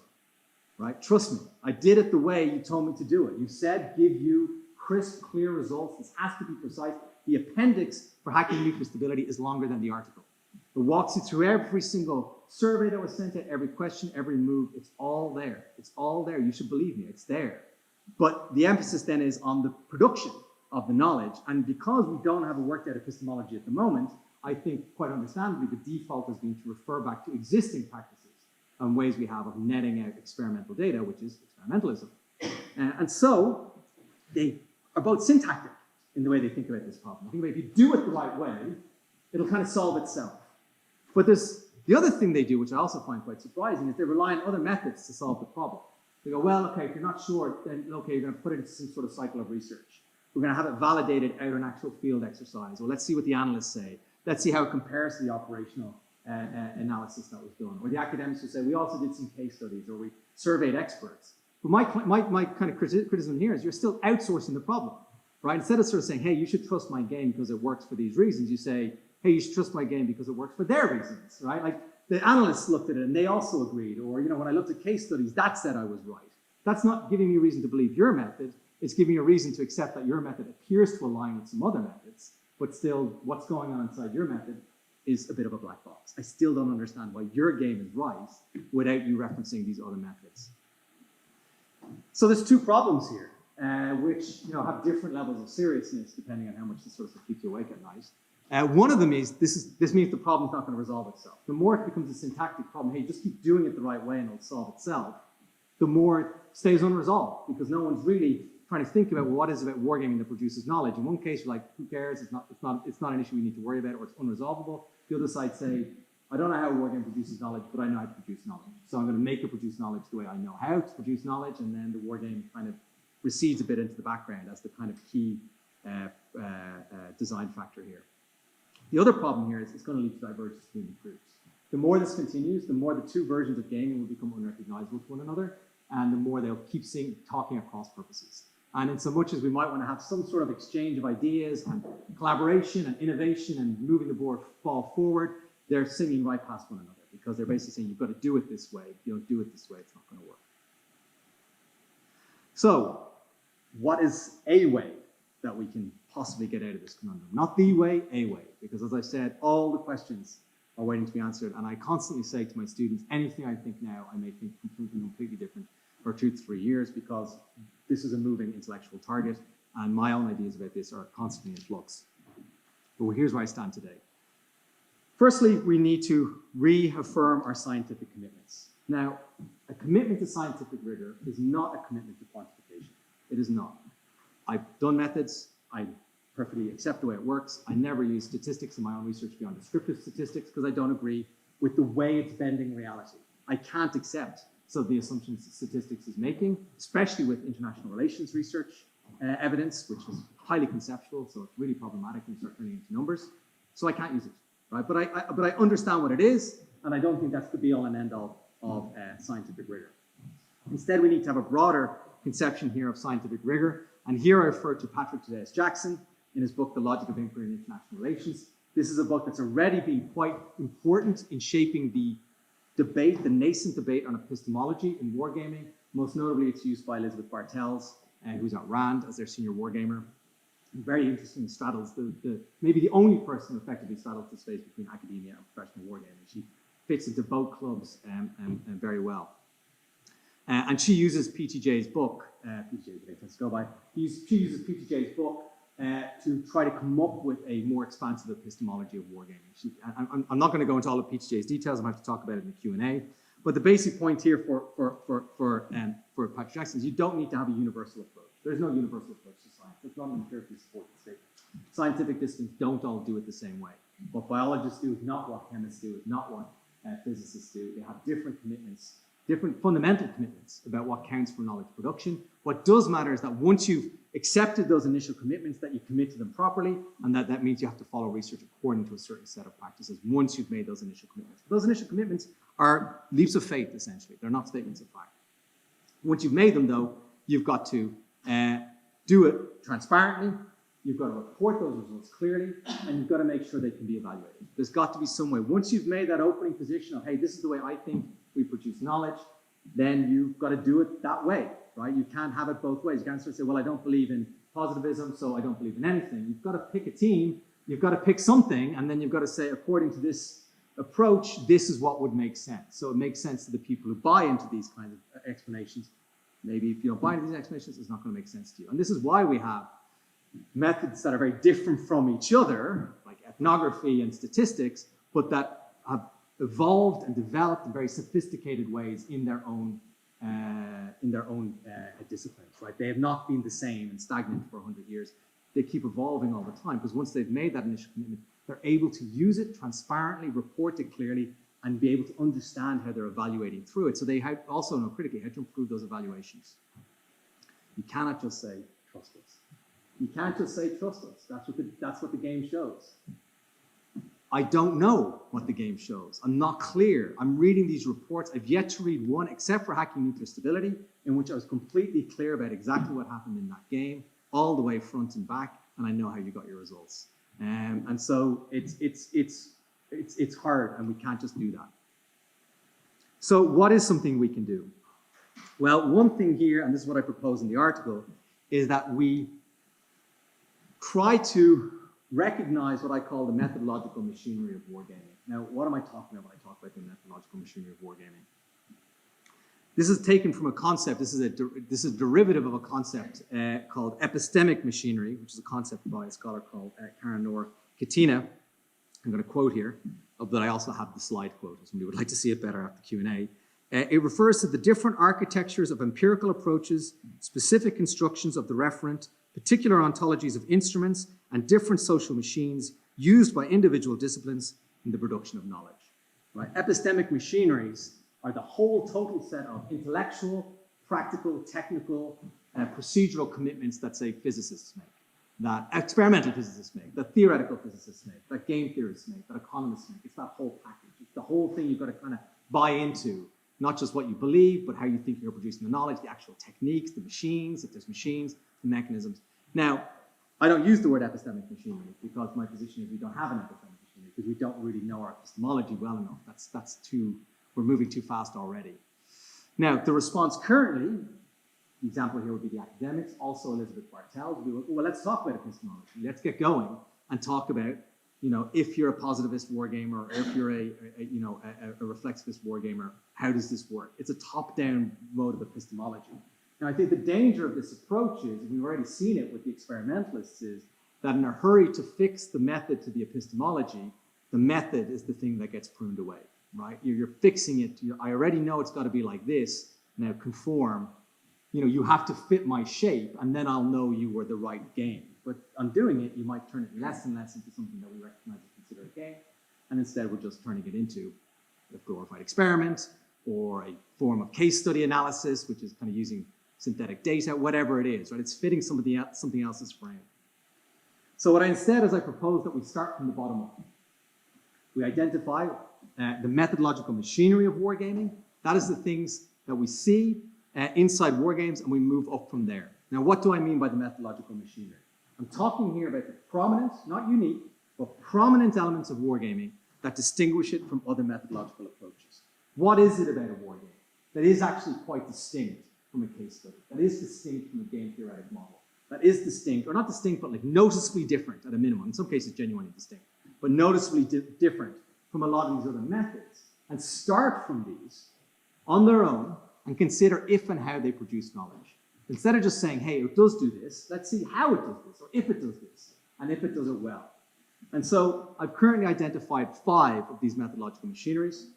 right? Trust me. I did it the way you told me to do it. You said give you crisp, clear results. This has to be precise. The appendix for hacking nuclear stability is longer than the article. It walks you through every single survey that was sent out, every question, every move. It's all there. It's all there. You should believe me. It's there. But the emphasis then is on the production of the knowledge. And because we don't have a worked out epistemology at the moment, I think quite understandably the default has been to refer back to existing practices and ways we have of netting out experimental data, which is experimentalism. And so they are both syntactic in the way they think about this problem. I think if you do it the right way, it'll kind of solve itself. But there's the other thing they do, which I also find quite surprising, is they rely on other methods to solve the problem. They go, well, okay, if you're not sure, then okay, you're going to put it into some sort of cycle of research. We're going to have it validated out an actual field exercise. Or let's see what the analysts say. Let's see how it compares to the operational analysis that was done. Or the academics who say, we also did some case studies, or we surveyed experts. But my kind of criticism here is you're still outsourcing the problem, right? Instead of sort of saying, hey, you should trust my game because it works for these reasons, you say, hey, you should trust my game because it works for their reasons, right? Like the analysts looked at it and they also agreed. Or, when I looked at case studies, that said I was right. That's not giving me a reason to believe your method. It's giving you a reason to accept that your method appears to align with some other methods, but still what's going on inside your method is a bit of a black box. I still don't understand why your game is right without you referencing these other methods. So there's 2 problems here, which have different levels of seriousness depending on how much this sort of stuff keeps you awake at night. One of them is, this means the problem's not going to resolve itself. The more it becomes a syntactic problem, hey, just keep doing it the right way and it'll solve itself, the more it stays unresolved because no one's really trying to think about, well, what is it about wargaming that produces knowledge? In one case, you're like, who cares? It's not an issue we need to worry about, or it's unresolvable. The other side say, I don't know how wargaming produces knowledge, but I know how to produce knowledge. So I'm going to make it produce knowledge the way I know how to produce knowledge, and then the wargame kind of recedes a bit into the background as the kind of key design factor here. The other problem here is it's going to lead to divergence between the groups. The more this continues, the more the 2 versions of gaming will become unrecognizable to one another, and the more they'll keep talking across purposes. And in so much as we might want to have some sort of exchange of ideas and collaboration and innovation and moving the ball forward, they're singing right past one another because they're basically saying, you've got to do it this way. If you don't do it this way, it's not going to work. So what is a way that we can possibly get out of this conundrum? Not the way, a way. Because as I said, all the questions are waiting to be answered. And I constantly say to my students, anything I think now, I may think completely different for 2 to 3 years because this is a moving intellectual target. And my own ideas about this are constantly in flux. But here's where I stand today. Firstly, we need to reaffirm our scientific commitments. Now, a commitment to scientific rigor is not a commitment to quantification. It is not. I've done methods. I perfectly accept the way it works. I never use statistics in my own research beyond descriptive statistics because I don't agree with the way it's bending reality. I can't accept some of the assumptions that statistics is making, especially with international relations research evidence, which is highly conceptual, so it's really problematic when you start turning it into numbers. So I can't use it, right? But I understand what it is, and I don't think that's the be-all and end-all of scientific rigor. Instead, we need to have a broader conception here of scientific rigor, and here I refer to Patrick Thaddeus Jackson in his book, The Logic of Inquiry in International Relations. This is a book that's already been quite important in shaping the debate, the nascent debate on epistemology in wargaming. Most notably, it's used by Elizabeth Bartels, who's at RAND as their senior wargamer. Very interesting, straddles maybe the only person who effectively straddles the space between academia and professional wargaming. She fits into both clubs very well. And she uses PTJ's book, she uses PTJ's book to try to come up with a more expansive epistemology of wargaming. I'm not going to go into all of PTJ's details. I'm going to have to talk about it in the Q&A. But the basic point here for Patrick Jackson is you don't need to have a universal approach. There's no universal approach to science. It's not an empirically supported statement. Scientific disciplines don't all do it the same way. What biologists do is not what chemists do, is not what physicists do. They have different commitments, different fundamental commitments about what counts for knowledge production. What does matter is that once you've accepted those initial commitments, that you commit to them properly, and that means you have to follow research according to a certain set of practices once you've made those initial commitments. Those initial commitments are leaps of faith, essentially. They're not statements of fact. Once you've made them, though, you've got to do it transparently, you've got to report those results clearly, and you've got to make sure they can be evaluated. There's got to be some way. Once you've made that opening position of, hey, this is the way I think we produce knowledge, then you've got to do it that way, right? You can't have it both ways. You can't sort of say, well, I don't believe in positivism, so I don't believe in anything. You've got to pick a team, you've got to pick something, and then you've got to say, according to this approach, this is what would make sense. So it makes sense to the people who buy into these kinds of explanations. Maybe if you don't buy into these explanations, it's not going to make sense to you. And this is why we have methods that are very different from each other, like ethnography and statistics, but that have evolved and developed in very sophisticated ways in their own disciplines, right? They have not been the same and stagnant for 100 years. They keep evolving all the time, because once they've made that initial commitment, they're able to use it transparently, report it clearly, and be able to understand how they're evaluating through it. So they also know critically how to improve those evaluations. You cannot just say, trust us. You can't just say, trust us. That's what the game shows. I don't know what the game shows. I'm not clear. I'm reading these reports. I've yet to read one, except for Hacking Nuclear Stability, in which I was completely clear about exactly what happened in that game, all the way front and back, and I know how you got your results. And so it's hard, and we can't just do that. So what is something we can do? Well, one thing here, and this is what I propose in the article, is that we try to recognize what I call the methodological machinery of wargaming. Now, what am I talking about when I talk about the methodological machinery of wargaming? This is taken from a concept, this is a derivative of a concept called epistemic machinery, which is a concept by a scholar called Karen Katina. I'm going to quote here, but I also have the slide quote, if somebody would like to see it better after Q&A. It refers to the different architectures of empirical approaches, specific constructions of the referent, particular ontologies of instruments, and different social machines used by individual disciplines in the production of knowledge. Right? Epistemic machineries are the whole total set of intellectual, practical, technical, procedural commitments that, say, physicists make, that experimental physicists make, that theoretical physicists make, that game theorists make, that economists make. It's that whole package. It's the whole thing you've got to kind of buy into, not just what you believe, but how you think you're producing the knowledge, the actual techniques, the machines, if there's machines, the mechanisms. Now, I don't use the word epistemic machinery because my position is we don't have an epistemic machinery because we don't really know our epistemology well enough. That's too, we're moving too fast already. Now, the response currently, the example here would be the academics, also Elizabeth Bartels. Well, let's talk about epistemology. Let's get going and talk about, if you're a positivist wargamer or if you're a reflexivist wargamer, how does this work? It's a top-down mode of epistemology. Now, I think the danger of this approach is, and we've already seen it with the experimentalists, is that in a hurry to fix the method to the epistemology, the method is the thing that gets pruned away, right? You're fixing it. I already know it's got to be like this. Now conform you have to fit my shape, and then I'll know you were the right game. But on doing it, you might turn it less and less into something that we recognize and consider a game, and instead we're just turning it into a glorified experiment or a form of case study analysis, which is kind of using synthetic data, whatever it is, right? It's fitting something else's frame. So what I instead is I propose that we start from the bottom up. We identify the methodological machinery of wargaming. That is the things that we see inside wargames, and we move up from there. Now, what do I mean by the methodological machinery? I'm talking here about the prominent, not unique, but prominent elements of wargaming that distinguish it from other methodological approaches. What is it about a wargame that is actually quite distinct from a case study, that is distinct from a game theoretic model, that is distinct, or not distinct, but like noticeably different at a minimum, in some cases genuinely distinct, but noticeably different from a lot of these other methods, and start from these on their own and consider if and how they produce knowledge. Instead of just saying, hey, it does do this, let's see how it does this, or if it does this, and if it does it well. And so I've currently identified 5 of these methodological machineries,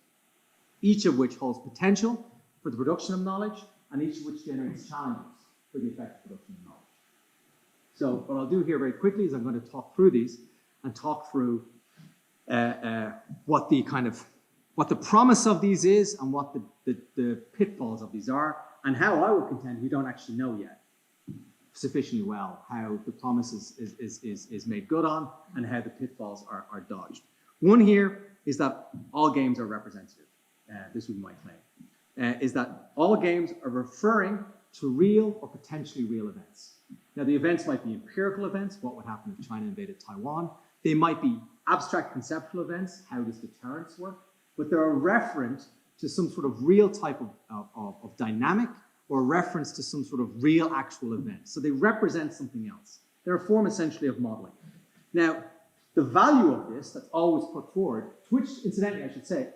each of which holds potential for the production of knowledge, and each of which generates challenges for the effective production of knowledge. So what I'll do here very quickly is I'm going to talk through these and talk through what the promise of these is and what the pitfalls of these are, and how I would contend we don't actually know yet sufficiently well how the promise is made good on and how the pitfalls are dodged. One here is that all games are representative. This would be my claim. Is that all games are referring to real or potentially real events. Now, the events might be empirical events, what would happen if China invaded Taiwan. They might be abstract conceptual events, how does deterrence work? But they're a reference to some sort of real type of dynamic, or a reference to some sort of real actual event. So they represent something else. They're a form essentially of modeling. Now, the value of this that's always put forward, to which incidentally I should say,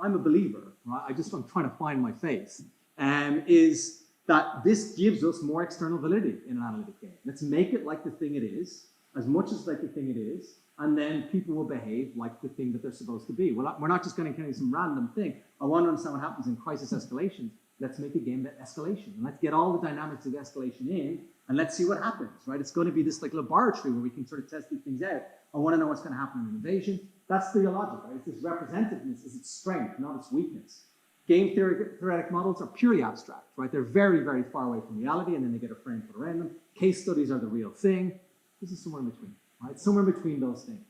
I'm a believer, right? I'm trying to find my faith, is that this gives us more external validity in an analytic game. Let's make it like the thing it is, as much as like the thing it is, and then people will behave like the thing that they're supposed to be. We're not just going to carry some random thing. I want to understand what happens in crisis escalation. Let's make a game about escalation, and let's get all the dynamics of escalation in, and let's see what happens, right? It's going to be this like laboratory where we can sort of test these things out. I want to know what's going to happen in an invasion. That's theological, right? It's this representativeness is its strength, not its weakness. Game theoretic models are purely abstract, right? They're very, very far away from reality, and then they get a frame put around them. Case studies are the real thing. This is somewhere in between, right? Somewhere in between those things.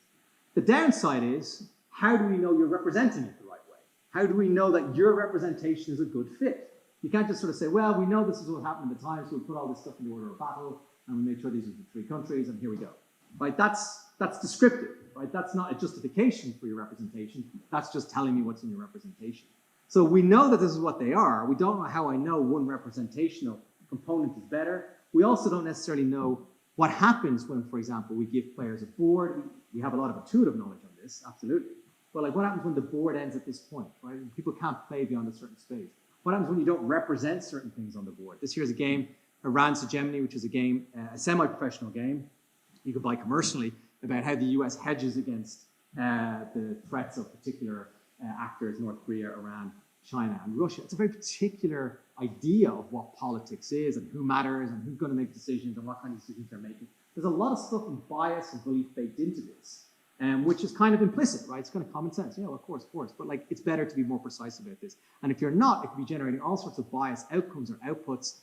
The downside is, how do we know you're representing it the right way? How do we know that your representation is a good fit? You can't just sort of say, well, we know this is what happened at the time, so we put all this stuff in the order of battle, and we made sure these are the 3 countries, and here we go. Right? That's descriptive, right? That's not a justification for your representation. That's just telling me what's in your representation. So we know that this is what they are. We don't know how I know one representational component is better. We also don't necessarily know what happens when, for example, we give players a board. We have a lot of intuitive knowledge on this, absolutely. But like, what happens when the board ends at this point, right? People can't play beyond a certain space. What happens when you don't represent certain things on the board? This here's a game, Iran's Hegemony, which is a game, a semi-professional game you could buy commercially, about how the US hedges against the threats of particular actors, North Korea, Iran, China, and Russia. It's a very particular idea of what politics is and who matters and who's going to make decisions and what kind of decisions they're making. There's a lot of stuff and bias and belief baked into this, which is kind of implicit, right? It's kind of common sense. Yeah, well, of course. But like, it's better to be more precise about this. And if you're not, it could be generating all sorts of bias outcomes or outputs,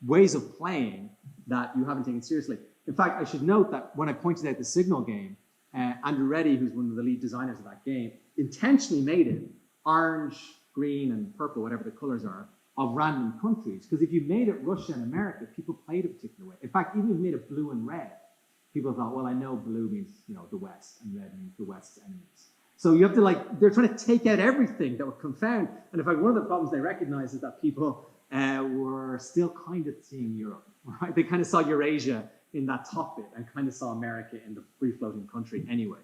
ways of playing that you haven't taken seriously. In fact, I should note that when I pointed out the Signal game, Andrew Reddy, who's one of the lead designers of that game, intentionally made it orange, green, and purple, whatever the colors are, of random countries. Because if you made it Russia and America, people played a particular way. In fact, even if you made it blue and red, people thought, well, I know blue means, the West, and red means the West's enemies. So you have to they're trying to take out everything that would confound. And in fact, one of the problems they recognize is that people were still kind of seeing Europe, right? They kind of saw Eurasia in that top bit and kind of saw America in the free-floating country anyway.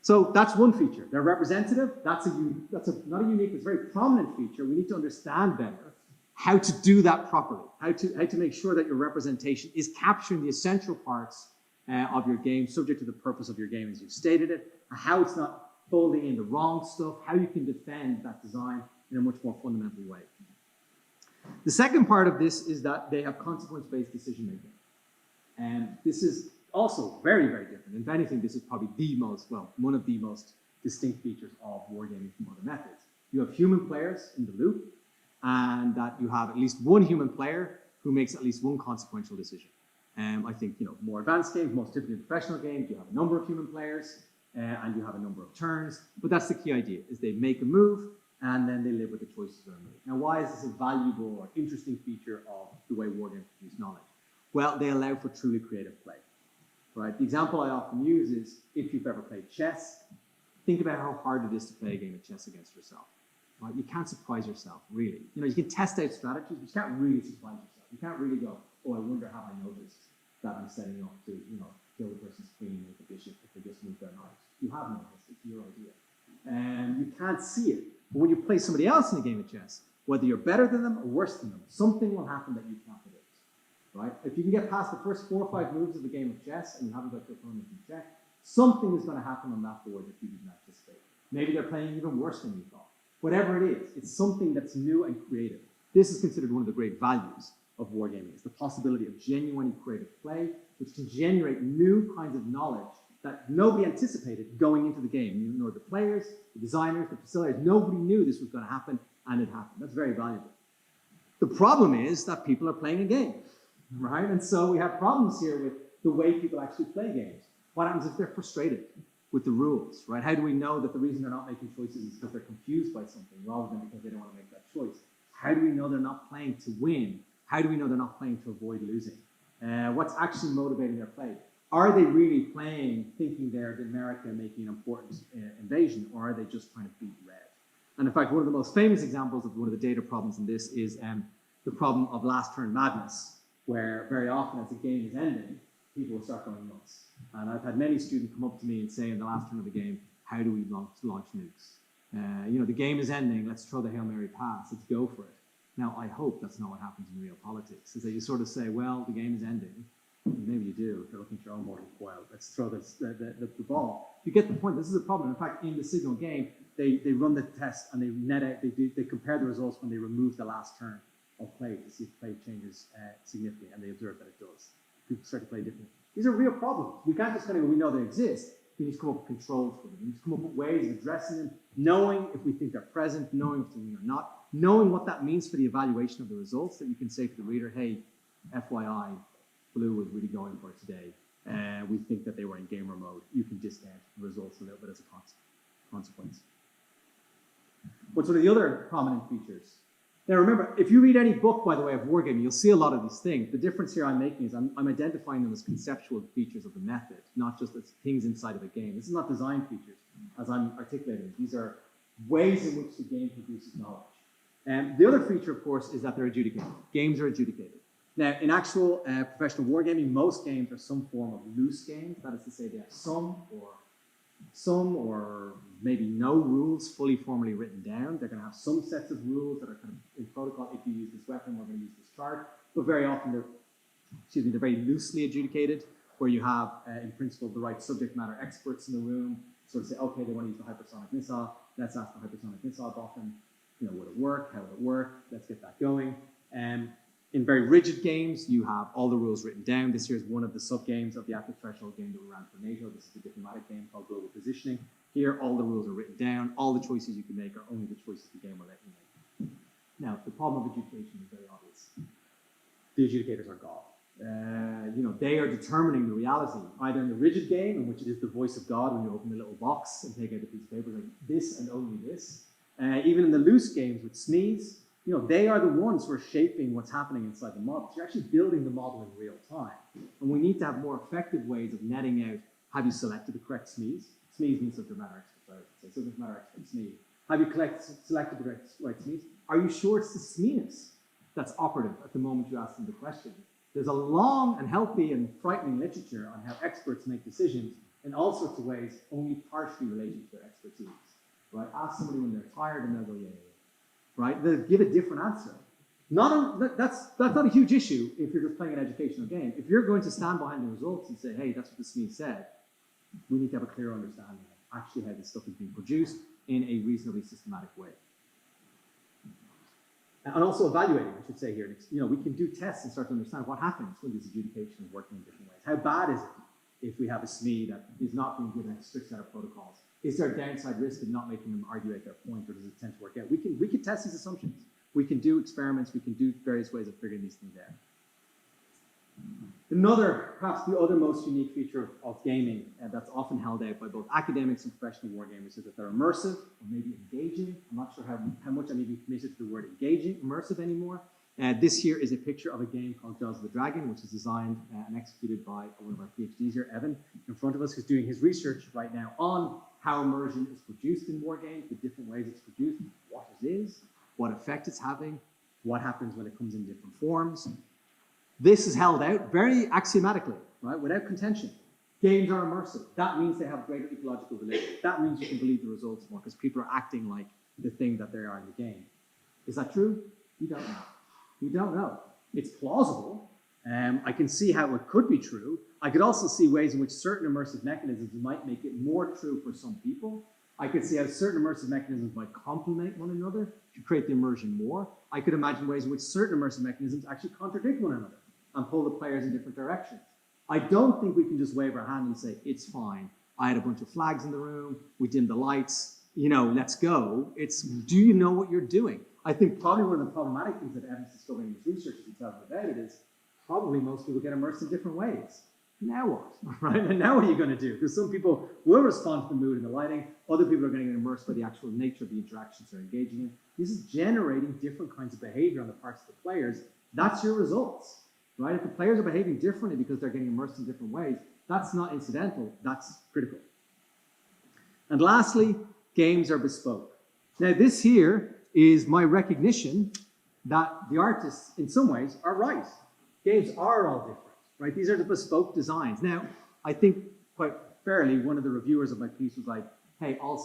So that's one feature. They're representative. That's not a unique, it's a very prominent feature. We need to understand better how to do that properly, how to make sure that your representation is capturing the essential parts of your game, subject to the purpose of your game as you've stated it, and how it's not folding in the wrong stuff, how you can defend that design in a much more fundamental way. The second part of this is that they have consequence-based decision-making. And this is also very, very different. If anything, this is probably one of the most distinct features of wargaming from other methods. You have human players in the loop, and that you have at least one human player who makes at least one consequential decision. I think, more advanced games, most typically professional games, you have a number of human players, and you have a number of turns. But that's the key idea, is they make a move, and then they live with the choices that are made. Now, why is this a valuable or interesting feature of the way wargames produce knowledge? Well, they allow for truly creative play, right? The example I often use is, if you've ever played chess, think about how hard it is to play a game of chess against yourself, right? You can't surprise yourself, really. You can test out strategies, but you can't really surprise yourself. You can't really go, oh, I wonder how I noticed that I'm setting up to, kill the person's queen with the bishop if they just move their knight. You have noticed, it's your idea. And you can't see it. But when you play somebody else in a game of chess, whether you're better than them or worse than them, something will happen that you can't predict, right? If you can get past the first 4 or 5 moves of the game of chess and you haven't got your opponent in check, something is going to happen on that board that you didn't anticipate. Maybe they're playing even worse than you thought. Whatever it is, it's something that's new and creative. This is considered one of the great values of wargaming. It's the possibility of genuinely creative play, which can generate new kinds of knowledge that nobody anticipated going into the game. Nor the players, the designers, the facilitators. Nobody knew this was going to happen, and it happened. That's very valuable. The problem is that people are playing a game, right? And so we have problems here with the way people actually play games. What happens if they're frustrated with the rules, right? How do we know that the reason they're not making choices is because they're confused by something rather than because they don't want to make that choice? How do we know they're not playing to win? How do we know they're not playing to avoid losing? What's actually motivating their play? Are they really playing thinking they're America making an important invasion, or are they just trying to beat red? And in fact, one of the most famous examples of one of the data problems in this is the problem of last turn madness, where very often as the game is ending, people will start going nuts. And I've had many students come up to me and say in the last turn of the game, how do we launch nukes? The game is ending, let's throw the Hail Mary pass, let's go for it. Now, I hope that's not what happens in real politics, is that you sort of say, well, the game is ending. Maybe you do, if you're looking at your own morning coil. Let's throw the ball. You get the point. This is a problem. In fact, in the Signal game, they run the test and they net out, they compare the results when they remove the last turn of play to see if play changes significantly, and they observe that it does. People start to play differently. These are real problems. We can't just kind of go, we know they exist. We need to come up with controls for them. We need to come up with ways of addressing them, knowing if we think they're present, knowing if they are not, knowing what that means for the evaluation of the results, that you can say to the reader, hey, FYI, Blue was really going for it today. We think that they were in gamer mode. You can discount the results a little bit as a consequence. What's one of the other prominent features? Now remember, if you read any book, by the way, of wargaming, you'll see a lot of these things. The difference here I'm making is I'm identifying them as conceptual features of the method, not just as things inside of a game. This is not design features, as I'm articulating. These are ways in which the game produces knowledge. And the other feature, of course, is that they're adjudicated. Games are adjudicated. Now, in actual professional wargaming, most games are some form of loose games. That is to say, they have some or maybe no rules fully formally written down. They're going to have some sets of rules that are kind of in protocol. If you use this weapon, we're going to use this chart. But very often they're very loosely adjudicated, where you have, in principle, the right subject matter experts in the room. So to say, okay, they want to use the hypersonic missile. Let's ask the hypersonic missile button. Would it work? How would it work? Let's get that going. In very rigid games, you have all the rules written down. This here is one of the sub-games of the active threshold game that we ran for NATO. This is a diplomatic game called Global Positioning. Here, all the rules are written down. All the choices you can make are only the choices the game will let you make. Now, the problem of adjudication is very obvious. The adjudicators are God. They are determining the reality, either in the rigid game, in which it is the voice of God when you open the little box and take out the piece of paper, like this and only this. Even in the loose games with SMEs, they are the ones who are shaping what's happening inside the model. So you're actually building the model in real time. And we need to have more effective ways of netting out, have you selected the correct SMEs? SMEs means subject matter expert, so subject matter expert SME. Have you selected the right SMEs? Are you sure it's the SMEness that's operative at the moment you ask them the question? There's a long and healthy and frightening literature on how experts make decisions in all sorts of ways, only partially related to their expertise. Right? Ask somebody when they're tired and they'll go, yeah. Right? They'll give a different answer. That's not a huge issue if you're just playing an educational game. If you're going to stand behind the results and say, hey, that's what the SME said, we need to have a clear understanding of actually how this stuff is being produced in a reasonably systematic way. And also evaluating, I should say here. You know, we can do tests and start to understand what happens when these adjudications work in different ways. How bad is it if we have a SME that is not being given a strict set of protocols? Is there a downside risk in not making them argue their point, or does it tend to work out? We can test these assumptions. We can do experiments. We can do various ways of figuring these things out. Another, perhaps the other most unique feature of gaming that's often held out by both academics and professional wargamers is that they're immersive or maybe engaging. I'm not sure how much I'm even committed to the word engaging, immersive anymore. This here is a picture of a game called Jaws of the Dragon, which is designed and executed by one of our PhDs here, Evan, in front of us, who's doing his research right now on how immersion is produced in wargames, the different ways it's produced, what it is, what effect it's having, what happens when it comes in different forms. This is held out very axiomatically, right, without contention. Games are immersive. That means they have greater ecological validity. That means you can believe the results more because people are acting like the thing that they are in the game. Is that true? We don't know. We don't know. It's plausible. I can see how it could be true. I could also see ways in which certain immersive mechanisms might make it more true for some people. I could see how certain immersive mechanisms might complement one another to create the immersion more. I could imagine ways in which certain immersive mechanisms actually contradict one another and pull the players in different directions. I don't think we can just wave our hand and say, it's fine. I had a bunch of flags in the room. We dimmed the lights. You know, let's go. It's, do you know what you're doing? I think probably one of the problematic things that Evan's discovering in his research as he tells about it is probably most people get immersed in different ways. Now what, right? And now what are you going to do? Because some people will respond to the mood and the lighting. Other people are going to get immersed by the actual nature of the interactions they're engaging in. This is generating different kinds of behavior on the parts of the players. That's your results, right? If the players are behaving differently because they're getting immersed in different ways, that's not incidental, that's critical. And lastly, games are bespoke. Now this here is my recognition that the artists, in some ways, are right. Games are all different. Right? These are the bespoke designs. Now, I think quite fairly, one of the reviewers of my piece was like, hey, all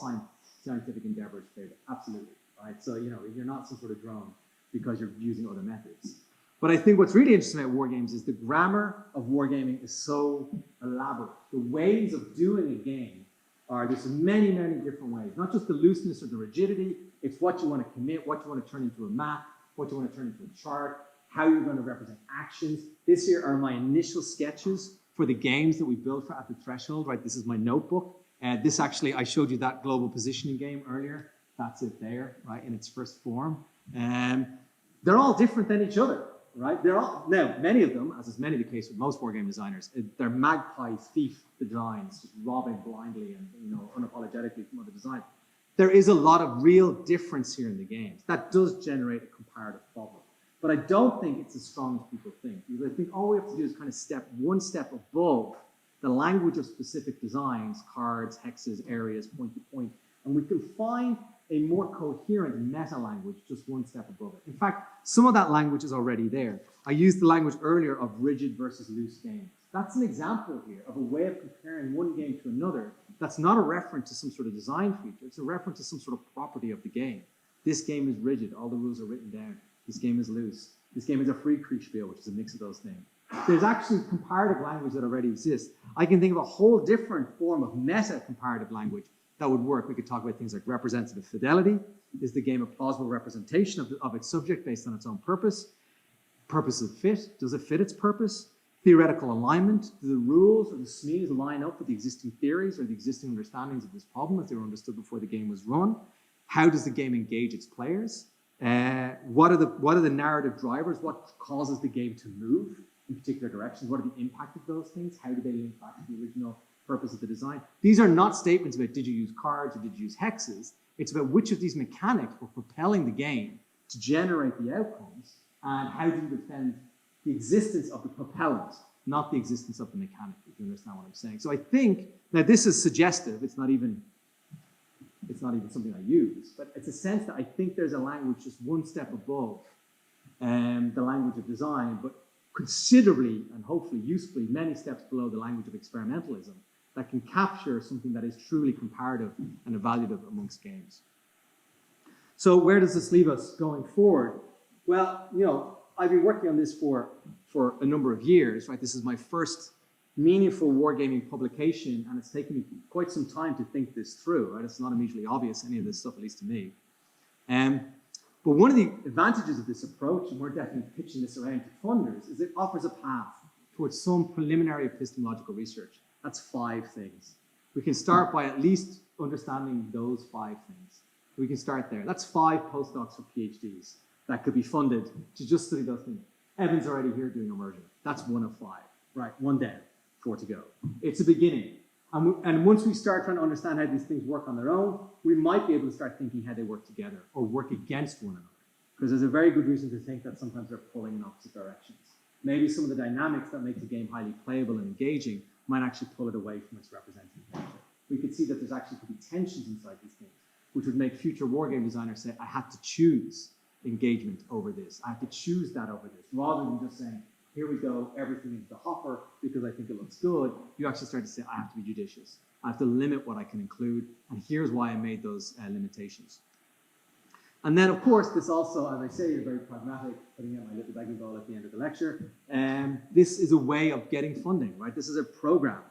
scientific endeavors fail. Absolutely, right? So, you know, you're not some sort of drone because you're using other methods. But I think what's really interesting about wargames is the grammar of wargaming is so elaborate. The ways of doing a game are, there's many, many different ways. Not just the looseness or the rigidity, it's what you want to commit, what you want to turn into a map, what you want to turn into a chart, how you're going to represent actions. This here are my initial sketches for the games that we built for At the Threshold, right? This is my notebook. This actually, I showed you that global positioning game earlier. That's it there, right, in its first form. They're all different than each other, right? They're all, now, many of them, as is many the case with most wargame designers, they're magpie thief designs, just robbing blindly and, you know, unapologetically from other designs. There is a lot of real difference here in the games. That does generate a comparative problem. But I don't think it's as strong as people think. Because I think all we have to do is kind of one step above the language of specific designs, cards, hexes, areas, point to point, and we can find a more coherent meta language just one step above it. In fact, some of that language is already there. I used the language earlier of rigid versus loose games. That's an example here of a way of comparing one game to another. That's not a reference to some sort of design feature. It's a reference to some sort of property of the game. This game is rigid. All the rules are written down. This game is loose. This game is a free Kriegspiel, which is a mix of those things. There's actually comparative language that already exists. I can think of a whole different form of meta-comparative language that would work. We could talk about things like representative fidelity. Is the game a plausible representation of its subject based on its own purpose? Purposive fit. Does it fit its purpose? Theoretical alignment. Do the rules or the SMEs line up with the existing theories or the existing understandings of this problem as they were understood before the game was run? How does the game engage its players? What are the narrative drivers? What causes the game to move in particular directions? What are the impact of those things? How do they link back to the original purpose of the design? These are not statements about did you use cards or did you use hexes. It's about which of these mechanics were propelling the game to generate the outcomes, and how do you defend the existence of the propellant, not the existence of the mechanic, if you understand what I'm saying. So I think, now this is suggestive, it's not even something I use, but it's a sense that I think there's a language just one step above the language of design, but considerably and hopefully usefully many steps below the language of experimentalism that can capture something that is truly comparative and evaluative amongst games. So where does this leave us going forward? Well, you know, I've been working on this for a number of years, right? This is my first meaningful wargaming publication, and it's taken me quite some time to think this through, right? It's not immediately obvious, any of this stuff, at least to me. But one of the advantages of this approach, and we're definitely pitching this around to funders, is it offers a path towards some preliminary epistemological research. That's 5 things. We can start by at least understanding those 5 things. We can start there. That's 5 postdocs or PhDs that could be funded to just study those things. Evan's already here doing immersion. That's 1 of 5. Right, 1 down, 4 to go. It's a beginning. And once we start trying to understand how these things work on their own, we might be able to start thinking how they work together or work against one another. Because there's a very good reason to think that sometimes they're pulling in opposite directions. Maybe some of the dynamics that make the game highly playable and engaging might actually pull it away from its representing nature. We could see that there's actually could be tensions inside these things, which would make future wargame designers say, I had to choose engagement over this. I have to choose that over this, rather than just saying, here we go, everything into the hopper because I think it looks good. You actually start to say, I have to be judicious. I have to limit what I can include, and here's why I made those limitations. And then, of course, this also, as I say, is very pragmatic, putting out my little begging bowl at the end of the lecture. This is a way of getting funding, right? This is a program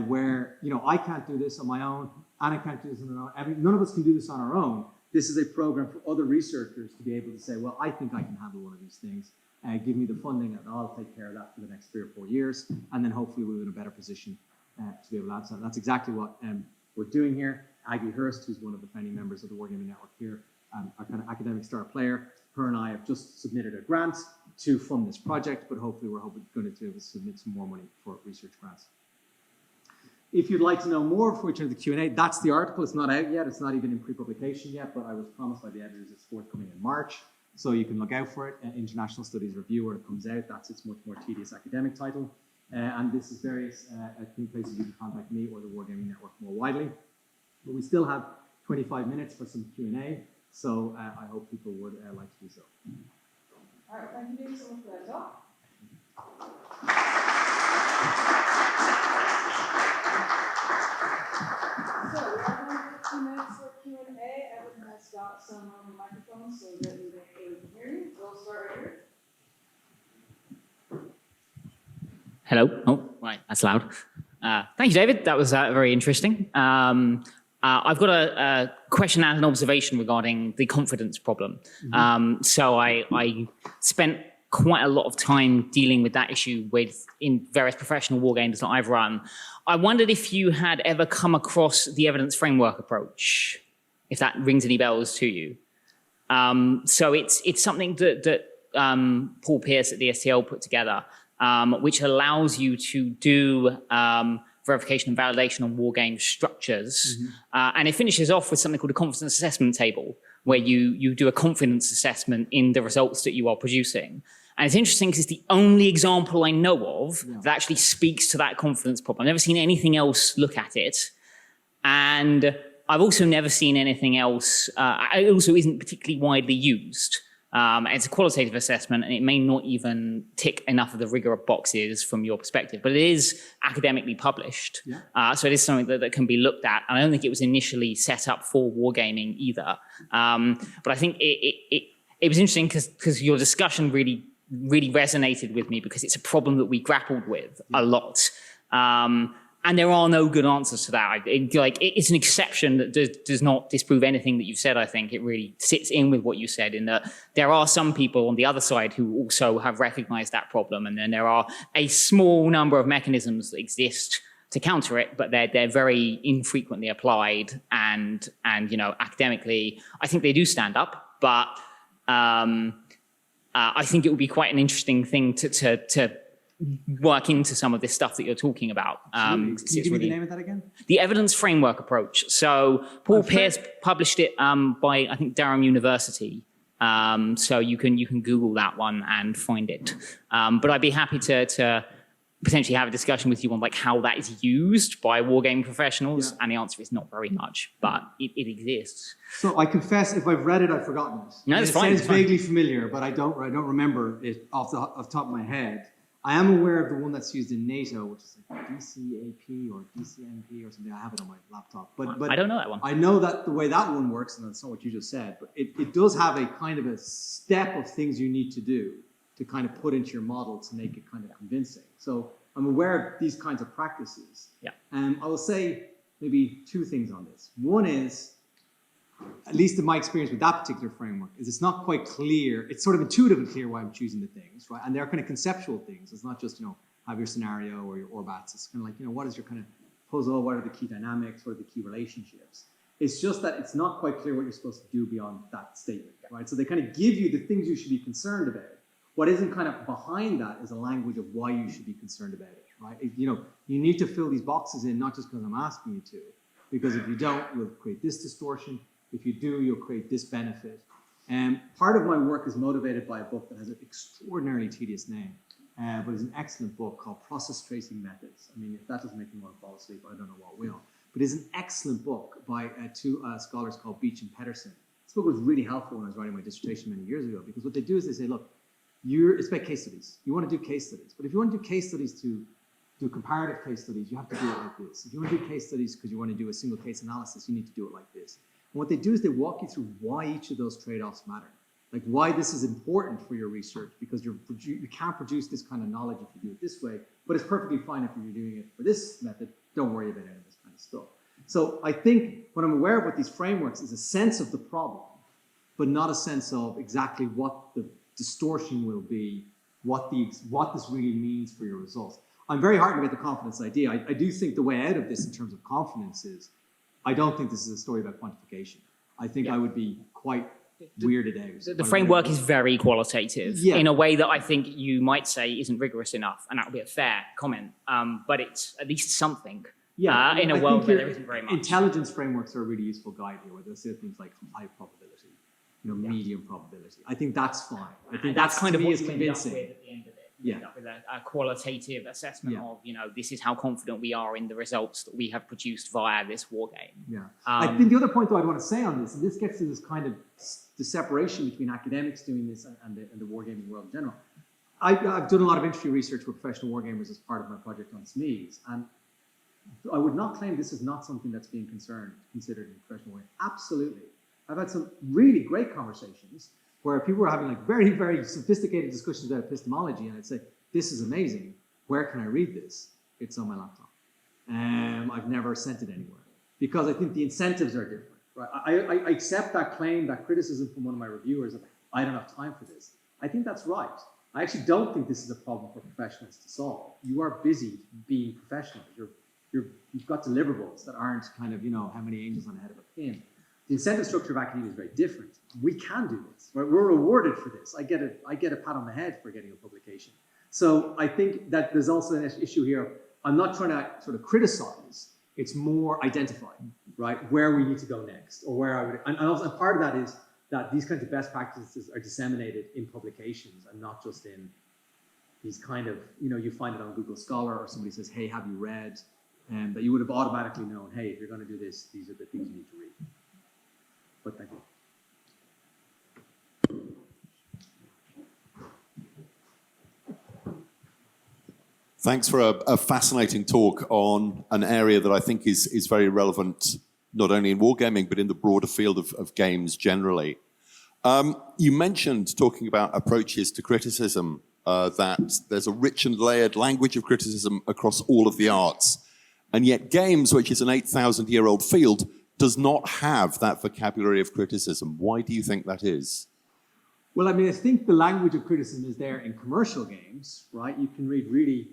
where, I can't do this on my own, Anna can't do this on her own. None of us can do this on our own. This is a program for other researchers to be able to say, well, I think I can handle one of these things. Give me the funding and I'll take care of that for the next 3 or 4 years. And then hopefully we're in a better position to be able to answer that. That's exactly what we're doing here. Aggie Hurst, who's one of the founding members of the Wargaming Network here, our kind of academic star player, her and I have just submitted a grant to fund this project, but hopefully we're going to submit some more money for research grants. If you'd like to know more before we turn to the Q&A, that's the article. It's not out yet. It's not even in pre-publication yet, but I was promised by the editors it's forthcoming in March. So you can look out for it. International Studies Review, where it comes out. That's its much more tedious academic title. And this is various places you can contact me or the Wargaming Network more widely. But we still have 25 minutes for some Q&A. So I hope people would like to do so. All right, thank you, David, so much for that talk. So we are going to take 2 minutes for Q&A. Evan has got some microphones so that we can hear you. So we'll start right here. Hello. Oh, right, that's loud. Thank you, David. That was very interesting. I've got a question and an observation regarding the confidence problem. Mm-hmm. So I spent quite a lot of time dealing with that issue in various professional war games that I've run. I wondered if you had ever come across the evidence framework approach, if that rings any bells to you. So it's something that Paul Pierce at the STL put together, which allows you to do verification and validation on war game structures. Mm-hmm. And it finishes off with something called a confidence assessment table, where you do a confidence assessment in the results that you are producing. And it's interesting because it's the only example I know of that actually speaks to that confidence problem. I've never seen anything else look at it. And I've also never seen anything else. It also isn't particularly widely used. It's a qualitative assessment, and it may not even tick enough of the rigor of boxes from your perspective, but it is academically published. Yeah. So it is something that can be looked at. And I don't think it was initially set up for wargaming either. But I think it was interesting because your discussion really resonated with me, because it's a problem that we grappled with a lot. And there are no good answers to that. It's an exception that does not disprove anything that you've said. I think it really sits in with what you said, in that there are some people on the other side who also have recognized that problem. And then there are a small number of mechanisms that exist to counter it, but they're very infrequently applied. And academically, I think they do stand up. But I think it would be quite an interesting thing to work into some of this stuff that you're talking about. Can you give me the name of that again? The evidence framework approach. So Paul Pierce published it by, I think, Durham University. So you can Google that one and find it. But I'd be happy to potentially have a discussion with you on how that is used by wargaming professionals. Yeah. And the answer is not very much, but it exists. So I confess, if I've read it, I've forgotten it. No, that's fine. It sounds vaguely familiar, but I don't remember it off the top of my head. I am aware of the one that's used in NATO, which is DCAP or DCMP or something. I have it on my laptop. But I don't know that one. I know that the way that one works, and that's not what you just said, but it does have a kind of a step of things you need to do to kind of put into your model to make it kind of convincing. So I'm aware of these kinds of practices. Yeah. I will say maybe 2 things on this. One is, at least in my experience with that particular framework, is it's not quite clear. It's sort of intuitive and clear why I'm choosing the things, right? And they're kind of conceptual things. It's not just, have your scenario or your orbats. It's kind of like, what is your kind of puzzle? What are the key dynamics? What are the key relationships? It's just that it's not quite clear what you're supposed to do beyond that statement, right? So they kind of give you the things you should be concerned about. What isn't kind of behind that is a language of why you should be concerned about it, right? You need to fill these boxes in, not just because I'm asking you to, because if you don't, you'll create this distortion. If you do, you'll create this benefit. And part of my work is motivated by a book that has an extraordinarily tedious name, but it's an excellent book called Process Tracing Methods. I mean, if that doesn't make me want to fall asleep, I don't know what will. But it's an excellent book by two scholars called Beach and Pedersen. This book was really helpful when I was writing my dissertation many years ago, because what they do is they say, look, it's about case studies. You want to do case studies. But if you want to do case studies to do comparative case studies, you have to do it like this. If you want to do case studies because you want to do a single case analysis, you need to do it like this. And what they do is they walk you through why each of those trade-offs matter. Like why this is important for your research, because you can't produce this kind of knowledge if you do it this way, but it's perfectly fine if you're doing it for this method. Don't worry about any of this kind of stuff. So I think what I'm aware of with these frameworks is a sense of the problem, but not a sense of exactly what the distortion will be, what this really means for your results. I'm very heartened about the confidence idea. I do think the way out of this in terms of confidence is, I don't think this is a story about quantification. I think I would be quite weirded out. The framework is very qualitative in a way that I think you might say isn't rigorous enough, and that would be a fair comment. But it's at least something in a world where there isn't very much. Intelligence frameworks are a really useful guide here, where they'll say things like high probability, medium probability. I think that's fine. I think that's kind of what you end up with at the end of it. You end up with a qualitative assessment of, this is how confident we are in the results that we have produced via this war game. Yeah. I think the other point, though, I'd want to say on this, and this gets to this kind of the separation between academics doing this and the wargaming world in general. I've done a lot of industry research with professional wargamers as part of my project on SMEs, and I would not claim this is not something that's being considered in professional wargaming. Absolutely. I've had some really great conversations where people were having like very, very sophisticated discussions about epistemology, and I'd say, this is amazing. Where can I read this? It's on my laptop. I've never sent it anywhere, because I think the incentives are different. Right? I accept that claim, that criticism from one of my reviewers of, I don't have time for this. I think that's right. I actually don't think this is a problem for professionals to solve. You are busy being professionals. You've got deliverables that aren't kind of, how many angels on the head of a pin. The incentive structure of academia is very different. We can do this. Right? We're rewarded for this. I get a pat on the head for getting a publication. So I think that there's also an issue here. I'm not trying to sort of criticize. It's more identifying, right, where we need to go next, or where I would. And also, part of that is that these kinds of best practices are disseminated in publications and not just in these kind of, you find it on Google Scholar, or somebody says, hey, have you read? And that you would have automatically known, hey, if you're going to do this, these are the things you need to read. But thank you. Thanks for a fascinating talk on an area that I think is very relevant, not only in wargaming, but in the broader field of games generally. You mentioned, talking about approaches to criticism, that there's a rich and layered language of criticism across all of the arts. And yet games, which is an 8,000-year-old field, does not have that vocabulary of criticism. Why do you think that is? Well, I mean, I think the language of criticism is there in commercial games, right? You can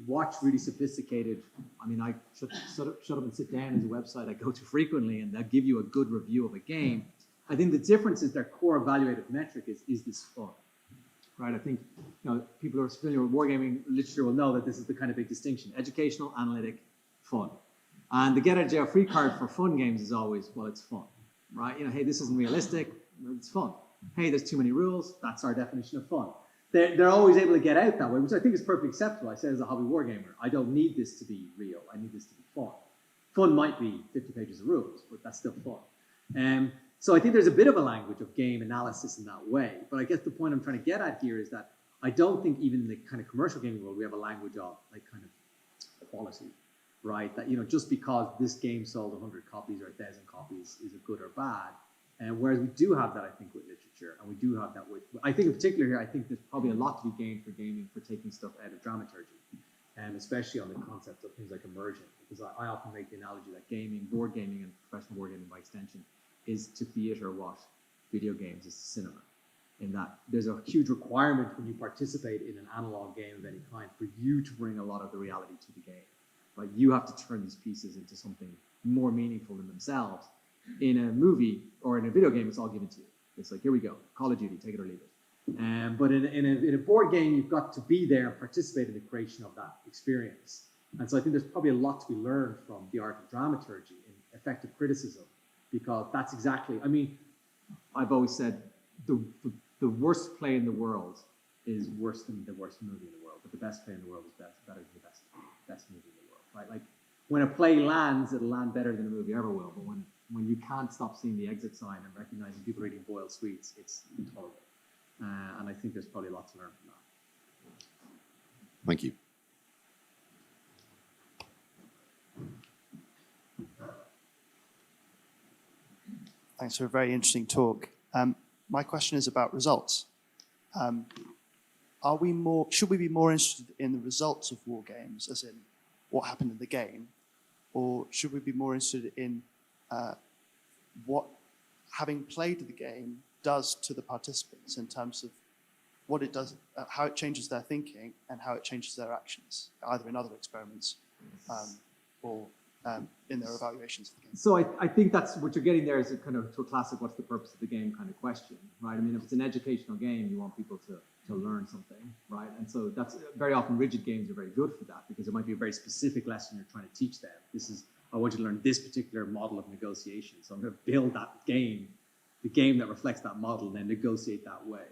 watch really sophisticated. I mean, I shut up and sit down is a website I go to frequently, and they'll give you a good review of a game. I think the difference is their core evaluative metric is this fun, right? I think people who are familiar with wargaming literature will know that this is the kind of big distinction: educational, analytic, fun. And the get out of jail free card for fun games is always, well, it's fun, right? Hey, this isn't realistic, it's fun. Hey, there's too many rules, that's our definition of fun. They're always able to get out that way, which I think is perfectly acceptable. I say as a hobby wargamer, I don't need this to be real, I need this to be fun. Fun might be 50 pages of rules, but that's still fun. So I think there's a bit of a language of game analysis in that way, but I guess the point I'm trying to get at here is that I don't think even in the kind of commercial gaming world, we have a language of like kind of quality. Right, that just because this game sold 100 copies or 1,000 copies is it good or bad, and whereas we do have that, I think, with literature, and we do have that with. I think in particular here, I think there's probably a lot to be gained for gaming for taking stuff out of dramaturgy, and especially on the concept of things like immersion, because I often make the analogy that gaming, board gaming, and professional wargaming by extension is to theatre what video games is to cinema. In that there's a huge requirement when you participate in an analog game of any kind for you to bring a lot of the reality to the game. Right? You have to turn these pieces into something more meaningful than themselves. In a movie or in a video game, it's all given to you. It's like, here we go, Call of Duty, take it or leave it. But in a board game, you've got to be there and participate in the creation of that experience. And so I think there's probably a lot to be learned from the art of dramaturgy in effective criticism, because that's exactly, I mean, I've always said the worst play in the world is worse than the worst movie in the world, but the best play in the world is better than the best movie in the world, right? Like when a play lands, it'll land better than a movie ever will, but when you can't stop seeing the exit sign and recognizing people eating boiled sweets, it's intolerable. And I think there's probably a lot to learn from that. Thank you. Thanks for a very interesting talk. My question is about results. Should we be more interested in the results of war games, as in what happened in the game, or should we be more interested in what having played the game does to the participants in terms of what it does, how it changes their thinking and how it changes their actions, either in other experiments or in their evaluations of the game? So I think that's what you're getting there is a kind of to a classic what's the purpose of the game kind of question, right? I mean, if it's an educational game, you want people to learn something, right? And so that's very often rigid games are very good for that because it might be a very specific lesson you're trying to teach them. I want you to learn this particular model of negotiation. So I'm going to build that game, the game that reflects that model, and then negotiate that way.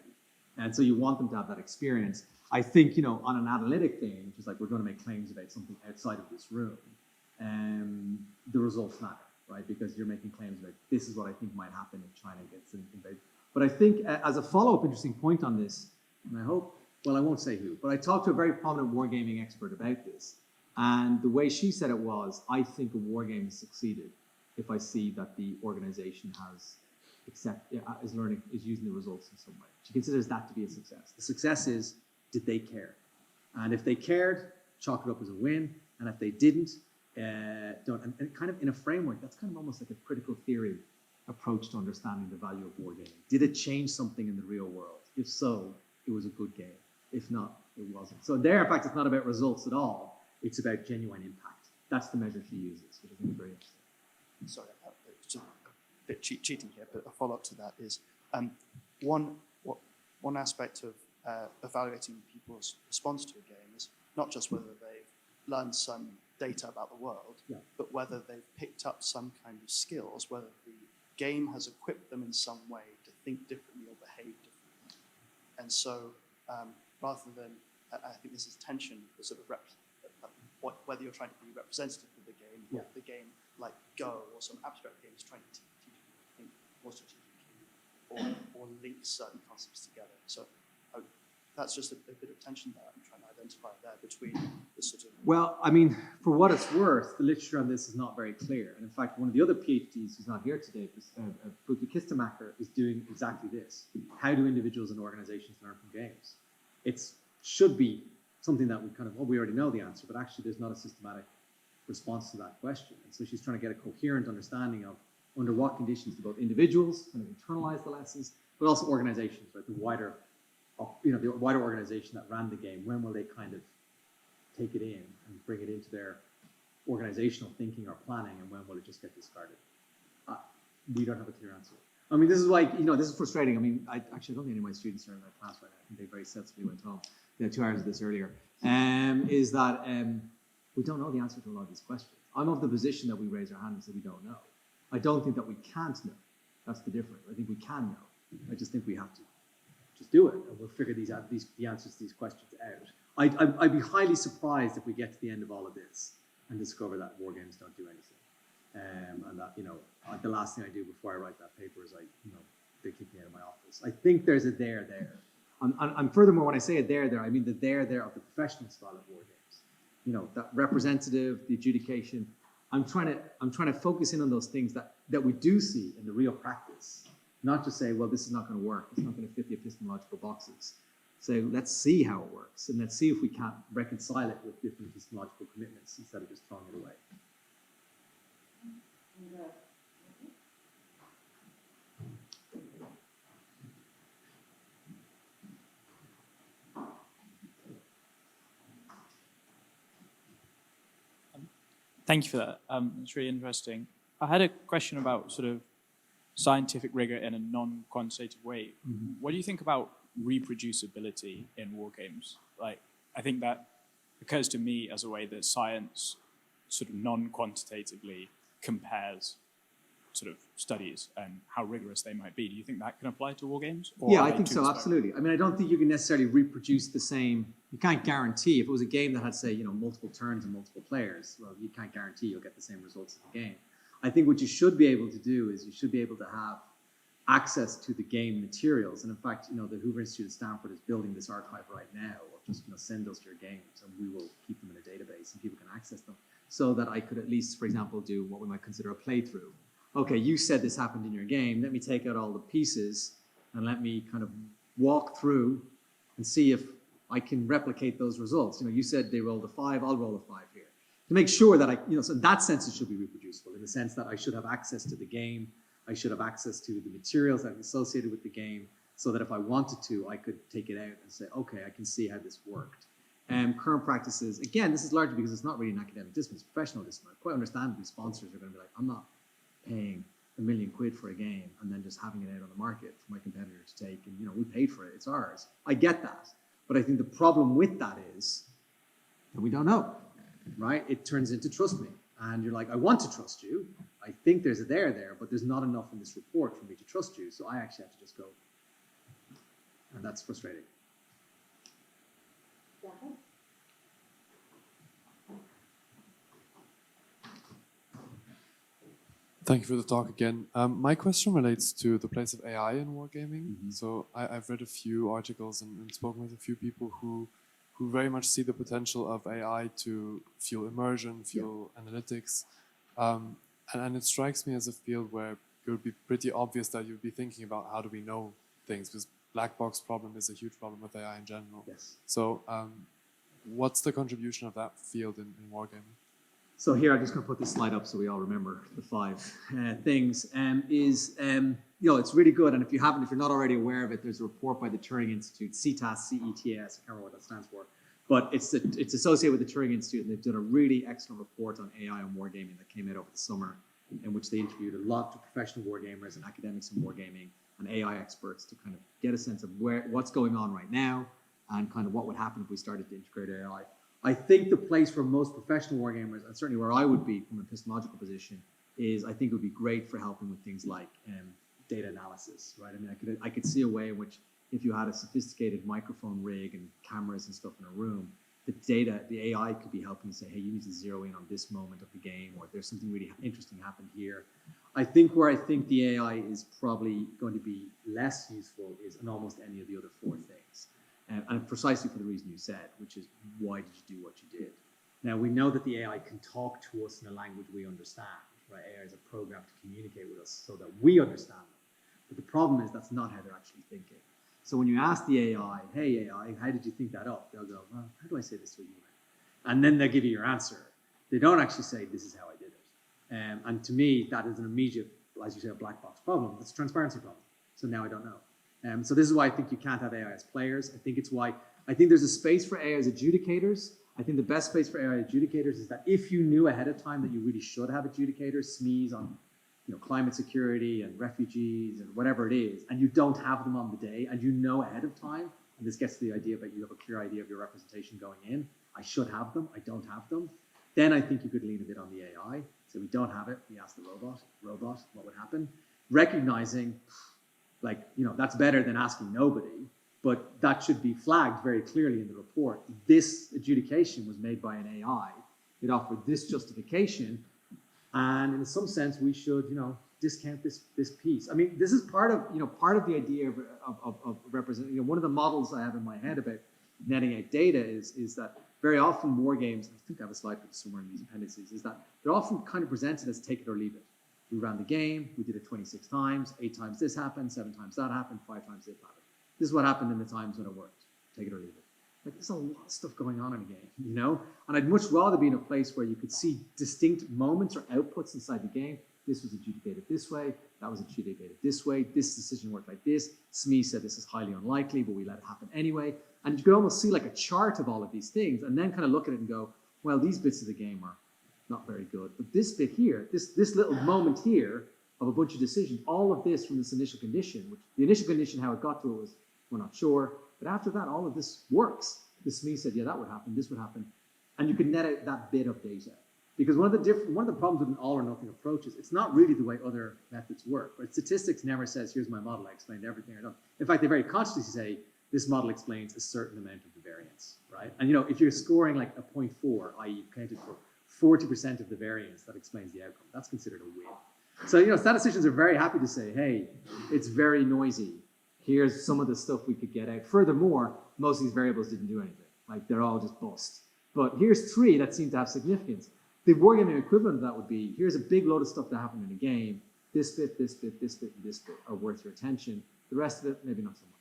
And so you want them to have that experience. I think, on an analytic thing, which is like we're going to make claims about something outside of this room, the results matter, right? Because you're making claims about this is what I think might happen if China gets invaded. But I think as a follow-up interesting point on this, and I hope, well, I won't say who, but I talked to a very prominent wargaming expert about this. And the way she said it was, I think a wargame has succeeded if I see that the organization is using the results in some way. She considers that to be a success. The success is, did they care? And if they cared, chalk it up as a win. And if they didn't, don't. And kind of in a framework, that's kind of almost like a critical theory approach to understanding the value of wargaming. Did it change something in the real world? If so, it was a good game. If not, it wasn't. So there, in fact, it's not about results at all. It's about genuine impact. That's the measure she uses, which I think is very interesting. Sorry, it's a bit cheating here, but a follow-up to that is one aspect of evaluating people's response to a game is not just whether they've learned some data about the world, but whether they've picked up some kind of skills, whether the game has equipped them in some way to think differently or behave differently. And so rather than, I think this is tension, the sort of whether you're trying to be representative of the game, or the game like Go or some abstract game is trying to teach people to think more strategically or link certain concepts together. So that's just a bit of tension there I'm trying to identify there between the sort of... Well, I mean, for what it's worth, the literature on this is not very clear. And in fact, one of the other PhDs who's not here today, Buki Kistemacher, is doing exactly this. How do individuals and organizations learn from games? It should be something that we already know the answer, but actually there's not a systematic response to that question. And so she's trying to get a coherent understanding of under what conditions do both individuals kind of internalize the lessons, but also organizations, right? The wider organization that ran the game, when will they kind of take it in and bring it into their organizational thinking or planning, and when will it just get discarded? We don't have a clear answer. I mean, this is why, this is frustrating. I mean, I don't think any of my students are in that class right now. I think they very sensibly went home. They had 2 hours of this earlier. Is that we don't know the answer to a lot of these questions. I'm of the position that we raise our hand and say we don't know. I don't think that we can't know. That's the difference. I think we can know. I just think we have to just do it, and we'll figure the answers to these questions out. I'd be highly surprised if we get to the end of all of this and discover that war games don't do anything, and that the last thing I do before I write that paper is they kick me out of my office. I think there's a there there, and furthermore, when I say a there, I mean the there of the professional style of war games. That representative, the adjudication. I'm trying to focus in on those things that we do see in the real practice. Not just say, well, this is not going to work. It's not going to fit the epistemological boxes. So let's see how it works, and let's see if we can't reconcile it with different epistemological commitments instead of just throwing it away. Thank you for that. It's really interesting. I had a question about sort of scientific rigor in a non-quantitative way. What do you think about reproducibility in wargames? Like, I think that occurs to me as a way that science sort of non-quantitatively compares sort of studies and how rigorous they might be. Do you think that can apply to wargames? Yeah, I think so, absolutely. I mean, I don't think you can necessarily reproduce the same, you can't guarantee, if it was a game that had, say, multiple turns and multiple players, well, you can't guarantee you'll get the same results in the game. I think what you should be able to do is you should be able to have access to the game materials. And in fact, the Hoover Institute at Stanford is building this archive right now of just, send us your games and we will keep them in a database and people can access them so that I could at least, for example, do what we might consider a playthrough. Okay, you said this happened in your game. Let me take out all the pieces and let me kind of walk through and see if I can replicate those results. You said they rolled a 5, I'll roll a 5 here. To make sure that so in that sense, it should be reproducible, in the sense that I should have access to the game, I should have access to the materials that are associated with the game, so that if I wanted to, I could take it out and say, okay, I can see how this worked. Current practices, again, this is largely because it's not really an academic discipline, it's professional discipline. Quite understandably, sponsors are going to be like, I'm not paying £1 million for a game and then just having it out on the market for my competitor to take, and we paid for it, it's ours. I get that, but I think the problem with that is that we don't know, right? It turns into trust me, and you're like, I want to trust you, I think there's a there, but there's not enough in this report for me to trust you, so I actually have to just go, and that's frustrating. Thank you for the talk again. My question relates to the place of AI in wargaming. So I've read a few articles and spoken with a few people who very much see the potential of AI to fuel immersion, fuel analytics. And it strikes me as a field where it would be pretty obvious that you'd be thinking about how do we know things, because black box problem is a huge problem with AI in general. Yes. So what's the contribution of that field in wargaming? So here, I'm just going to put this slide up so we all remember the 5 things. It's really good. And if you're not already aware of it, there's a report by the Turing Institute, CETAS, C-E-T-A-S, I can't remember what that stands for. But it's associated with the Turing Institute, and they've done a really excellent report on AI and wargaming that came out over the summer, in which they interviewed a lot of professional wargamers and academics in wargaming and AI experts to kind of get a sense of what's going on right now and kind of what would happen if we started to integrate AI. I think the place for most professional wargamers, and certainly where I would be from an epistemological position, is I think it would be great for helping with things like data analysis, right? I mean, I could see a way in which if you had a sophisticated microphone rig and cameras and stuff in a room, the AI could be helping say, hey, you need to zero in on this moment of the game, or there's something really interesting happened here. I think where I think the AI is probably going to be less useful is in almost any of the other 4 things. And precisely for the reason you said, which is why did you do what you did? Now, we know that the AI can talk to us in a language we understand, right? AI is a program to communicate with us so that we understand them. But the problem is that's not how they're actually thinking. So when you ask the AI, hey AI, how did you think that up? They'll go, well, how do I say this to a human? And then they'll give you your answer. They don't actually say, this is how I did it. And to me, that is an immediate, as you say, a black box problem. It's a transparency problem. So now I don't know. So this is why I think you can't have AI as players. I think there's a space for AI as adjudicators. I think the best space for AI adjudicators is that if you knew ahead of time that you really should have adjudicators, SMEs on climate security and refugees and whatever it is, and you don't have them on the day, and you know ahead of time, and this gets to the idea that you have a clear idea of your representation going in, I should have them, I don't have them, then I think you could lean a bit on the AI. So we don't have it, we ask the robot, what would happen? Recognizing, that's better than asking nobody, but that should be flagged very clearly in the report. This adjudication was made by an AI. It offered this justification, and in some sense, we should, discount this piece. I mean, this is part of the idea of representing. One of the models I have in my head about netting out data is that very often war games, I think I have a slide for this somewhere in these appendices, is that they're often kind of presented as take it or leave it. We ran the game, we did it 26 times, 8 times this happened, 7 times that happened, 5 times this happened. This is what happened in the times when it worked. Take it or leave it. There's a lot of stuff going on in a game, And I'd much rather be in a place where you could see distinct moments or outputs inside the game. This was adjudicated this way, that was adjudicated this way, this decision worked like this, SME said this is highly unlikely, but we let it happen anyway. And you could almost see like a chart of all of these things and then kind of look at it and go, well, these bits of the game are not very good. But this bit here, this little moment here of a bunch of decisions, all of this from this initial condition, which the initial condition, how it got to it was, we're not sure. But after that, all of this works. This me said, yeah, that would happen, this would happen. And you can net out that bit of data. Because one of the problems with an all or nothing approach is it's not really the way other methods work. Right? Statistics never says, here's my model, I explained everything or not. In fact, they very consciously say, this model explains a certain amount of the variance, right? And if you're scoring like a 0.4, i.e. you counted for 40% of the variance that explains the outcome, that's considered a win. So, statisticians are very happy to say, hey, it's very noisy. Here's some of the stuff we could get out. Furthermore, most of these variables didn't do anything. Like, they're all just bust. But here's 3 that seem to have significance. The wargaming equivalent of that would be, here's a big load of stuff that happened in a game. This bit, this bit, this bit, and this bit are worth your attention. The rest of it, maybe not so much.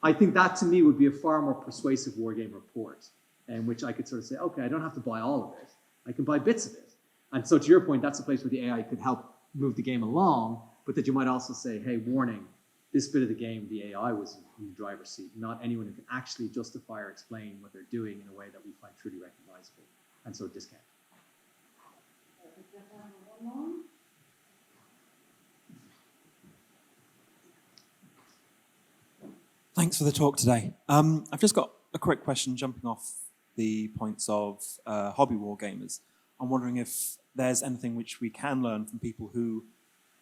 I think that, to me, would be a far more persuasive wargame report, in which I could sort of say, okay, I don't have to buy all of it. I can buy bits of it. And so to your point, that's a place where the AI could help move the game along, but that you might also say, hey, warning, this bit of the game, the AI was in the driver's seat, not anyone who can actually justify or explain what they're doing in a way that we find truly recognizable, and so discount. Thanks for the talk today. I've just got a quick question jumping off the points of hobby wargamers. I'm wondering if there's anything which we can learn from people who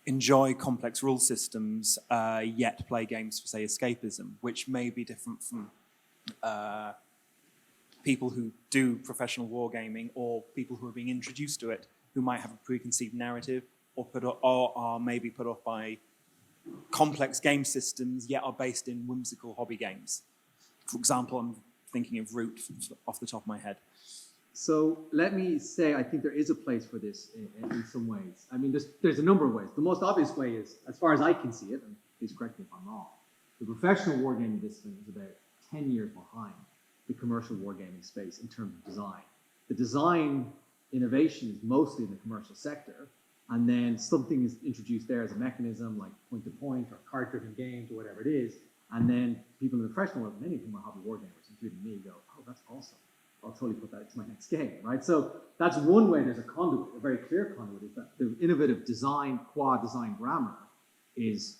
enjoy complex rule systems yet play games for, say, escapism, which may be different from people who do professional wargaming or people who are being introduced to it who might have a preconceived narrative or are maybe put off by complex game systems yet are based in whimsical hobby games. For example, I'm thinking of Root off the top of my head. So let me say, I think there is a place for this in some ways. I mean, there's a number of ways. The most obvious way is, as far as I can see it, and please correct me if I'm wrong, the professional wargaming discipline is about 10 years behind the commercial wargaming space in terms of design. The design innovation is mostly in the commercial sector, and then something is introduced there as a mechanism, like point-to-point or card-driven games or whatever it is, and then people in the professional world, many of whom are hobby wargamers, including me, go, oh, that's awesome. I'll totally put that into my next game, right? So that's one way there's a conduit, a very clear conduit, is that the innovative design, quad design grammar is,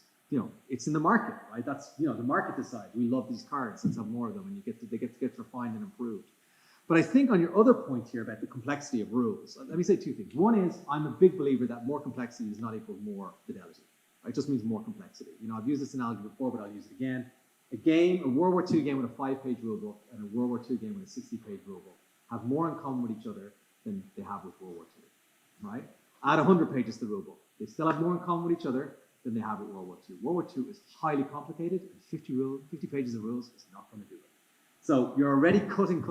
it's in the market, right? That's, the market decides, we love these cards, let's have more of them, and they get refined and improved. But I think on your other point here about the complexity of rules, let me say 2 things. One is, I'm a big believer that more complexity does not equal more fidelity. It just means more complexity. I've used this analogy before, but I'll use it again. A World War II game with a 5-page rule book and a World War II game with a 60-page rule book have more in common with each other than they have with World War II, right? Add 100 pages to the rule book. They still have more in common with each other than they have with World War II. World War II is highly complicated, and 50 pages of rules is not going to do it. So you're already cutting.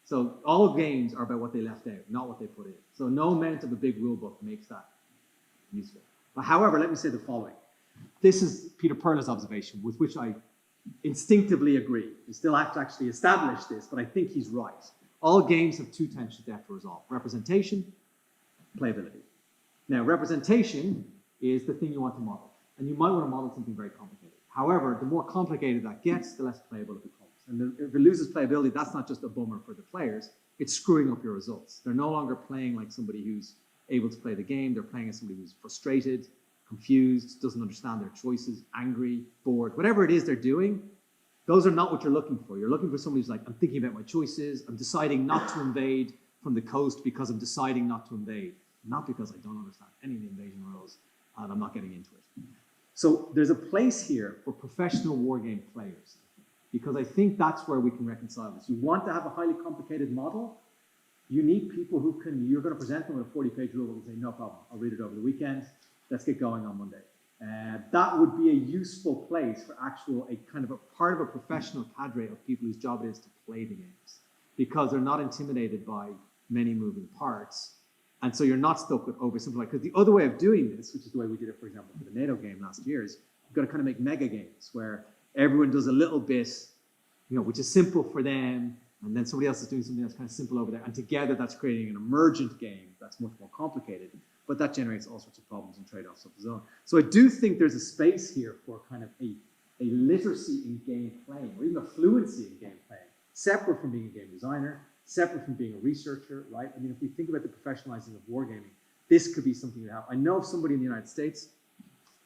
So all games are about what they left out, not what they put in. So no amount of a big rule book makes that useful. But however, let me say the following. This is Peter Perla's observation, with which I instinctively agree. We still have to actually establish this, but I think he's right. All games have 2 tensions they have to resolve: representation, playability. Now, representation is the thing you want to model, and you might want to model something very complicated. However, the more complicated that gets, the less playable it becomes. And if it loses playability, that's not just a bummer for the players, it's screwing up your results. They're no longer playing like somebody who's able to play the game, they're playing as somebody who's frustrated, confused, doesn't understand their choices, angry, bored, whatever it is they're doing. Those are not what you're looking for. You're looking for somebody who's like, I'm thinking about my choices, I'm deciding not to invade from the coast because I'm deciding not to invade, not because I don't understand any of the invasion rules and I'm not getting into it. So there's a place here for professional wargame players, because I think that's where we can reconcile this. You want to have a highly complicated model, you need people who can, you're going to present them with a 40-page rule and say, no problem, I'll read it over the weekend, let's get going on Monday. That would be a useful place for a kind of a part of a professional cadre of people whose job it is to play the games, because they're not intimidated by many moving parts. And so you're not stuck with oversimplifying. Because the other way of doing this, which is the way we did it, for example, for the NATO game last year, is you've got to kind of make mega games where everyone does a little bit, which is simple for them, and then somebody else is doing something that's kind of simple over there. And together that's creating an emergent game that's much more complicated. But that generates all sorts of problems and trade-offs of its own. So I do think there's a space here for kind of a literacy in game playing, or even a fluency in game playing, separate from being a game designer, separate from being a researcher, right? I mean, if we think about the professionalizing of wargaming, this could be something you have. I know of somebody in the United States,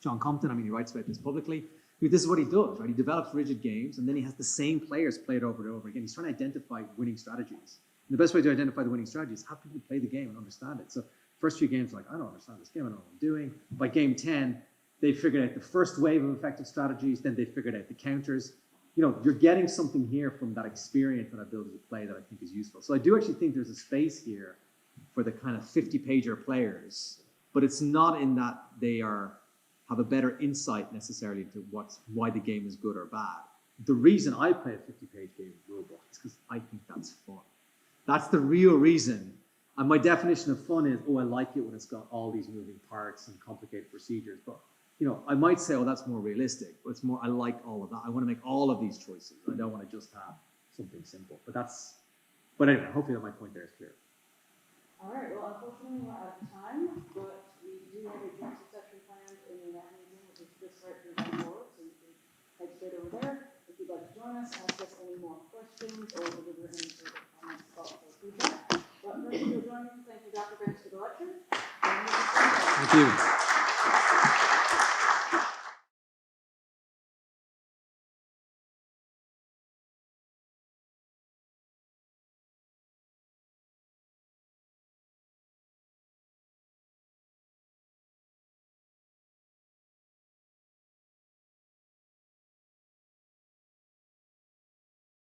John Compton, I mean, he writes about this publicly, this is what he does, right? He develops rigid games, and then he has the same players play it over and over again. He's trying to identify winning strategies. And the best way to identify the winning strategies is have people play the game and understand it. So first few games, like, I don't understand this game, I don't know what I'm doing. By game 10, they figured out the first wave of effective strategies, then they figured out the counters. You know, you're getting something here from that experience and ability to play that I think is useful. So I do actually think there's a space here for the kind of 50-pager players, but it's not in that they have a better insight necessarily into why the game is good or bad. The reason I play a 50-page game of rulebook is because I think that's fun. That's the real reason. And my definition of fun is, I like it when it's got all these moving parts and complicated procedures. But you know, I might say, that's more realistic. But it's more, I like all of that. I want to make all of these choices. I don't want to just have something simple. But anyway, hopefully my point there is clear. All right, well, unfortunately, we're out of time, but we do have a joint session planned in the meeting, which is this right here on the board, so you can head straight over there. If you'd like to join us, ask us any more questions, or deliver any further comments, thoughts, or feedback. But thank you for joining. Thank you, Dr. Banks, for the lecture. Thank you.